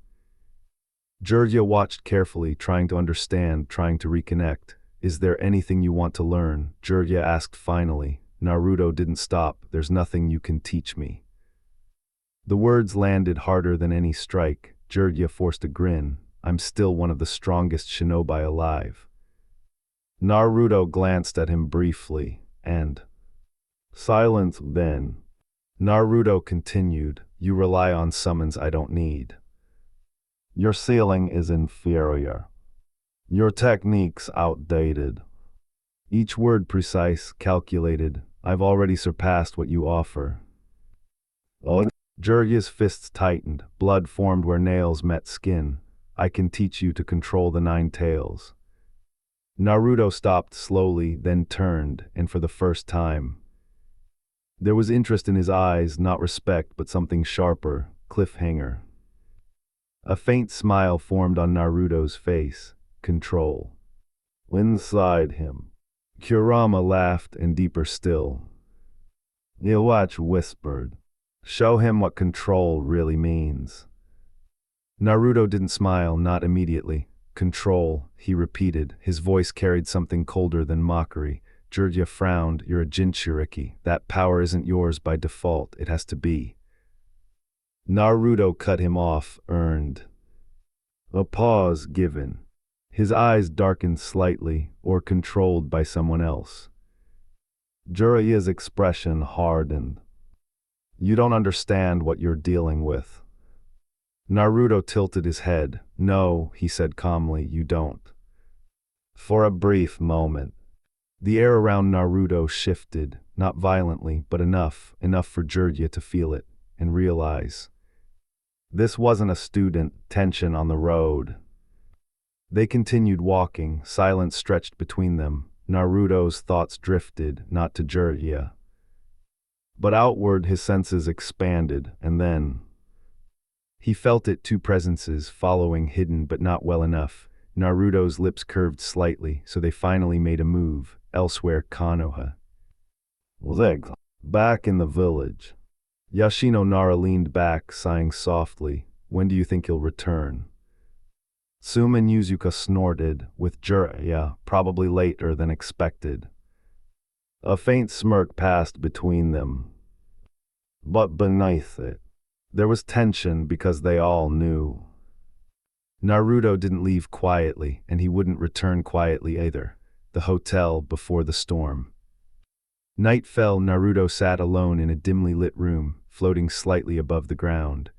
Jiraiya watched carefully, trying to understand, trying to reconnect. Is there anything you want to learn? Jiraiya asked finally. Naruto didn't stop. There's nothing you can teach me. The words landed harder than any strike. Jiraiya forced a grin. I'm still one of the strongest shinobi alive. Naruto glanced at him briefly, and silence then. Naruto continued, you rely on summons I don't need. Your ceiling is inferior. Your technique's outdated. Each word precise, calculated. I've already surpassed what you offer. Oh. Jiraiya's fists tightened, blood formed where nails met skin. I can teach you to control the 9 tails. Naruto stopped slowly, then turned, and for the first time. There was interest in his eyes, not respect, but something sharper, cliffhanger. A faint smile formed on Naruto's face. Control. Inside him. Kurama laughed, and deeper still. Yhwach whispered. Show him what control really means. Naruto didn't smile, not immediately. Control, he repeated. His voice carried something colder than mockery. Jiraiya frowned. You're a Jinchuriki. That power isn't yours by default. It has to be. Naruto cut him off, earned. A pause given. His eyes darkened slightly, or controlled by someone else. Jiraiya's expression hardened. You don't understand what you're dealing with. Naruto tilted his head. No, he said calmly, you don't. For a brief moment, the air around Naruto shifted, not violently, but enough for Jiraiya to feel it and realize. This wasn't a student tension on the road. They continued walking, silence stretched between them. Naruto's thoughts drifted, not to Jiraiya. But outward his senses expanded, and then he felt it, two presences following, hidden but not well enough. Naruto's lips curved slightly, so they finally made a move. Elsewhere, Konoha. Zeg. Back in the village. Yashino Nara leaned back, sighing softly. When do you think you'll return? Suma and Yuzuka snorted, with Jiraiya, probably later than expected. A faint smirk passed between them. But beneath it, there was tension because they all knew. Naruto didn't leave quietly, and he wouldn't return quietly either. The hotel before the storm. Night fell. Naruto sat alone in a dimly lit room, floating slightly above the ground.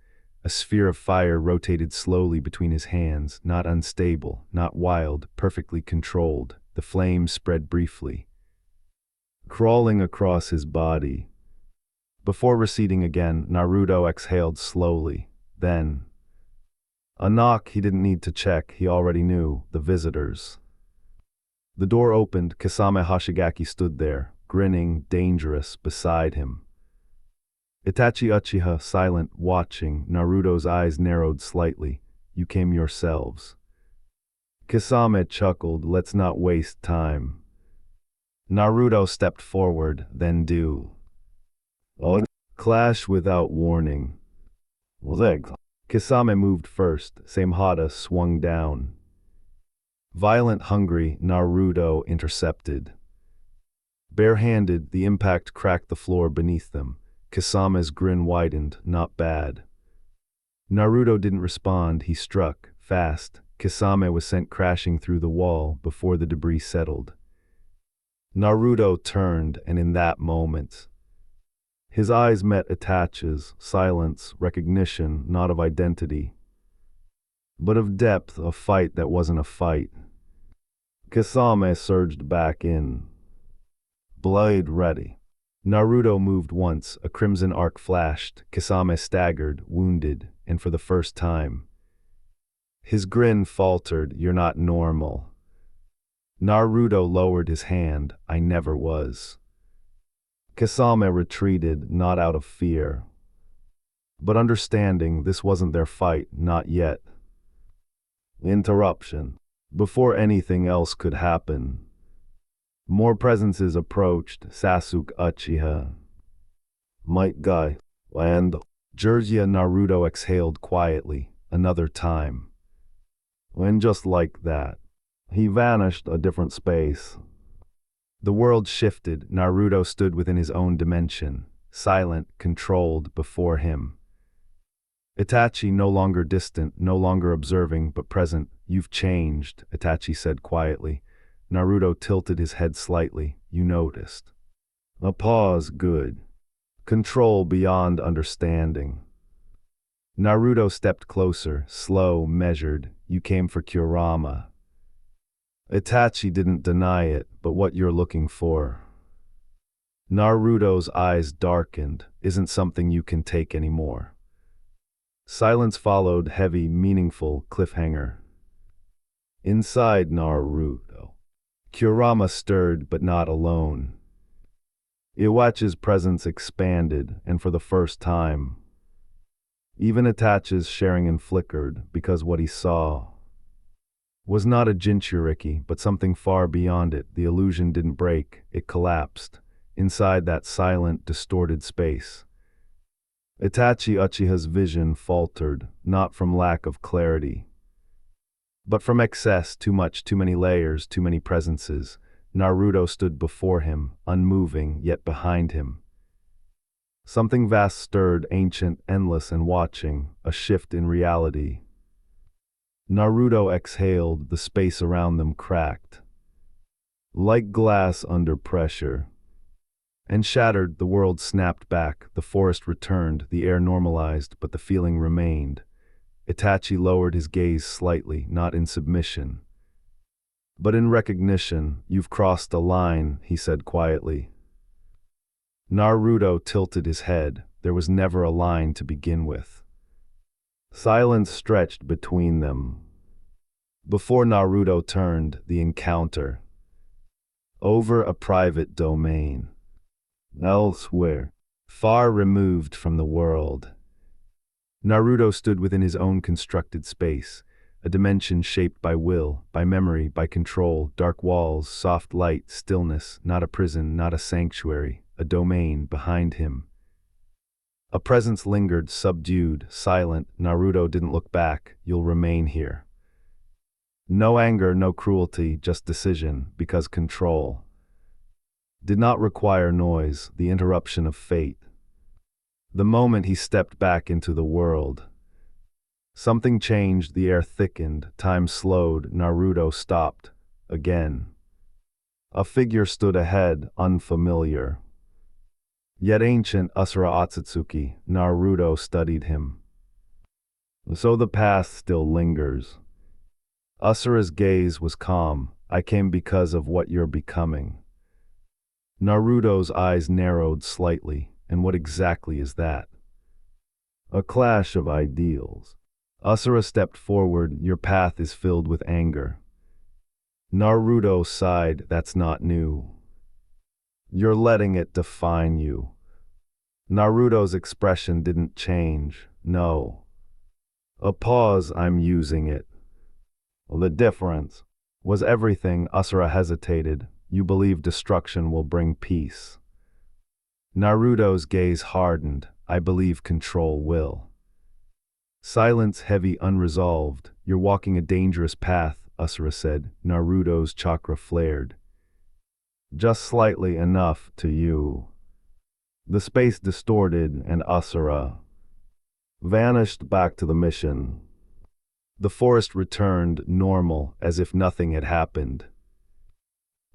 A sphere of fire rotated slowly between his hands, not unstable, not wild, perfectly controlled. The flames spread briefly, crawling across his body. Before receding again, Naruto exhaled slowly. Then, a knock he didn't need to check, he already knew, the visitors. The door opened. Kasame Hashigaki stood there, grinning, dangerous, beside him. Itachi Uchiha, silent, watching. Naruto's eyes narrowed slightly. You came yourselves. Kasame chuckled, let's not waste time. Naruto stepped forward, then do. Oh, clash without warning. Zeg. Kasame moved first. Samehada swung down. Violent, hungry, Naruto intercepted. Barehanded, the impact cracked the floor beneath them. Kasame's grin widened, not bad. Naruto didn't respond, he struck, fast. Kasame was sent crashing through the wall before the debris settled. Naruto turned, and in that moment, his eyes met Itachi's, silence, recognition, not of identity, but of depth, a fight that wasn't a fight. Kasame surged back in. Blade ready. Naruto moved once, a crimson arc flashed. Kasame staggered, wounded, and for the first time, his grin faltered. You're not normal. Naruto lowered his hand. I never was. Kasame retreated, not out of fear, but understanding this wasn't their fight, not yet. Interruption. Before anything else could happen, more presences approached. Sasuke Uchiha, Might Guy, and Jiraiya. Naruto exhaled quietly. Another time. And just like that, he vanished a different space. The world shifted. Naruto stood within his own dimension, silent, controlled before him. Itachi no longer distant, no longer observing, but present. You've changed, Itachi said quietly. Naruto tilted his head slightly. You noticed. A pause, good. Control beyond understanding. Naruto stepped closer, slow, measured. You came for Kurama. Itachi didn't deny it, but what you're looking for. Naruto's eyes darkened. Isn't something you can take anymore. Silence followed, heavy, meaningful, cliffhanger. Inside Naruto, Kurama stirred, but not alone. Yhwach's presence expanded, and for the first time, even Itachi's sharingen flickered, because what he saw was not a Jinchuriki, but something far beyond it. The illusion didn't break, it collapsed, inside that silent, distorted space. Itachi Uchiha's vision faltered, not from lack of clarity, but from excess. Too much, too many layers, too many presences. Naruto stood before him, unmoving, yet behind him. Something vast stirred, ancient, endless, and watching, a shift in reality. Naruto exhaled, the space around them cracked. Like glass under pressure. And shattered, the world snapped back, the forest returned, the air normalized, but the feeling remained. Itachi lowered his gaze slightly, not in submission, but in recognition. You've crossed a line, he said quietly. Naruto tilted his head. There was never a line to begin with. Silence stretched between them. Before Naruto turned, the encounter. Over a private domain. Elsewhere. Far removed from the world. Naruto stood within his own constructed space, a dimension shaped by will, by memory, by control, dark walls, soft light, stillness, not a prison, not a sanctuary, a domain behind him. A presence lingered, subdued, silent. Naruto didn't look back. You'll remain here. No anger, no cruelty, just decision, because control did not require noise, the interruption of fate. The moment he stepped back into the world, something changed, the air thickened, time slowed, Naruto stopped. Again. A figure stood ahead, unfamiliar. Yet ancient, Asura Otsutsuki. Naruto studied him. So the past still lingers. Asura's gaze was calm. I came because of what you're becoming. Naruto's eyes narrowed slightly. And what exactly is that? A clash of ideals. Asura stepped forward. Your path is filled with anger. Naruto sighed. That's not new. You're letting it define you. Naruto's expression didn't change. No. A pause, I'm using it. The difference was everything. Asura hesitated. You believe destruction will bring peace. Naruto's gaze hardened. I believe control will. Silence heavy, unresolved. You're walking a dangerous path, Asura said. Naruto's chakra flared. Just slightly enough to you. The space distorted and Asura vanished back to the mission. The forest returned normal, as if nothing had happened.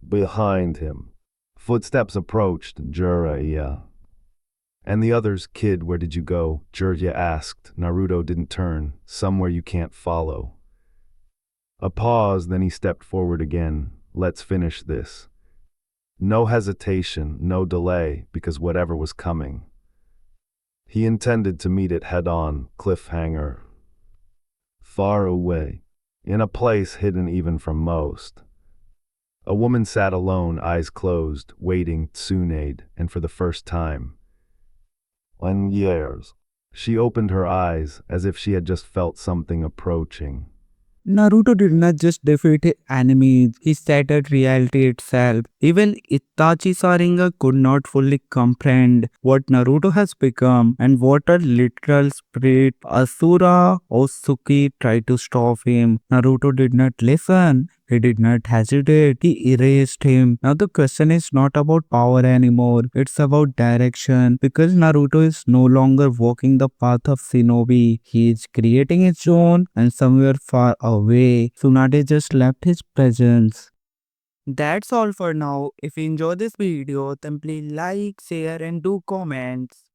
Behind him, footsteps approached. Jiraiya. And the others, kid, where did you go? Jiraiya asked. Naruto didn't turn. Somewhere you can't follow. A pause, then he stepped forward again. Let's finish this. No hesitation, no delay, because whatever was coming, he intended to meet it head-on, cliffhanger. Far away, in a place hidden even from most. A woman sat alone, eyes closed, waiting, Tsunade, and for the first time. In years, she opened her eyes as if she had just felt something approaching. Naruto did not just defeat enemies, he shattered reality itself. Even Itachi Sharingan could not fully comprehend what Naruto has become and what a literal spirit Asura Osuki tried to stop him. Naruto did not listen. He did not hesitate. He erased him. Now the question is not about power anymore. It's about direction. Because Naruto is no longer walking the path of shinobi. He is creating his own and somewhere far away. Tsunade just left his presence. That's all for now. If you enjoyed this video, then please like, share and do comments.